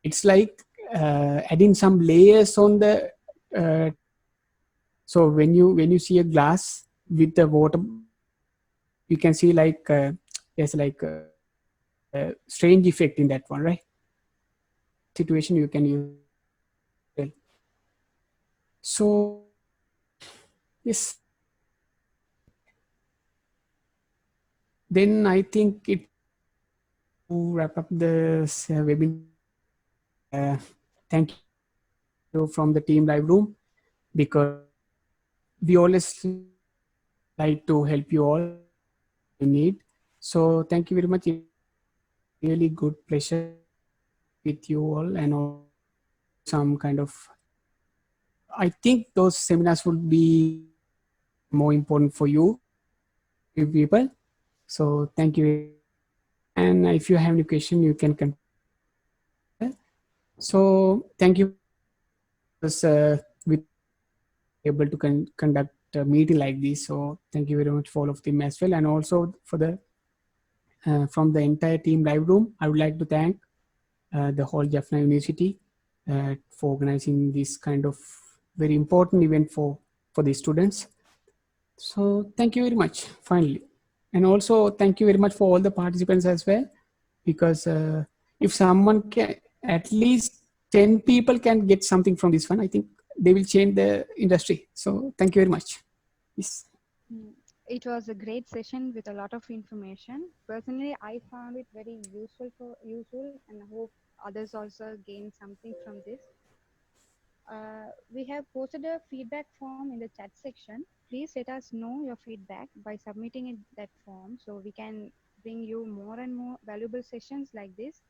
It's like adding some layers on the uh, so when you see a glass with the water, you can see like there's like a strange effect in that one, right? Situation you can use well. So yes, then I think it to wrap up this webinar. Uh, thank you from the team live room, because we always like to help you all you need. So thank you very much. It's really good pleasure with you all, and all some kind of, I think those seminars would be more important for you people. So thank you. And if you have any question, you can contact. So thank you for with able to conduct a meeting like this. So thank you very much for all of them as well, and also for the from the entire team live room. I would like to thank the whole Jaffna University for organizing this kind of very important event for the students. So thank you very much. Finally, and also thank you very much for all the participants as well, because if someone can, at least 10 people can get something from this one, I think they will change the industry. So thank you very much. Yes. It was a great session with a lot of information. Personally, I found it very useful, and hope others also gain something from this. We have posted a feedback form in the chat section. Please let us know your feedback by submitting in that form, so we can bring you more and more valuable sessions like this.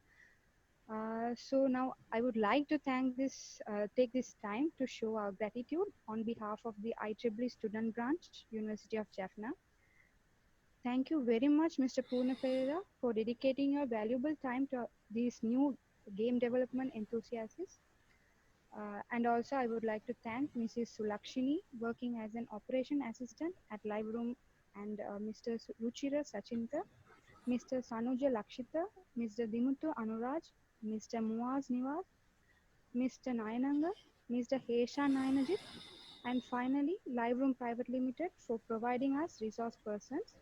So now I would like to take this time to show our gratitude on behalf of the IEEE Student Branch, University of Jaffna. Thank you very much, Mr. Purna Ferreira, for dedicating your valuable time to these new game development enthusiasts. And also, I would like to thank Mrs. Sulakshini, working as an operation assistant at Live Room, and Mr. Ruchira Sachinta, Mr. Sanuja Lakshita, Mr. Dimuthu Anuraj, Mr. Muaz Niwas, Mr. Nayananga, Mr. Hesha Nayanajit, and finally, Live Room Private Limited for providing us resource persons,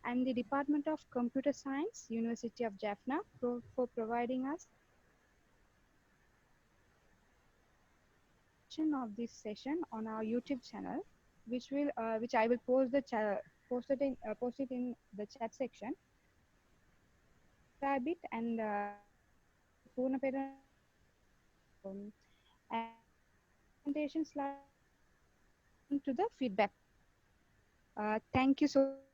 and the Department of Computer Science, University of Jaffna, for providing us of this session on our YouTube channel, which I will post it in the chat section. Subscribe it and Mr. Purna Pera, and presentation slide to the feedback. Thank you so much.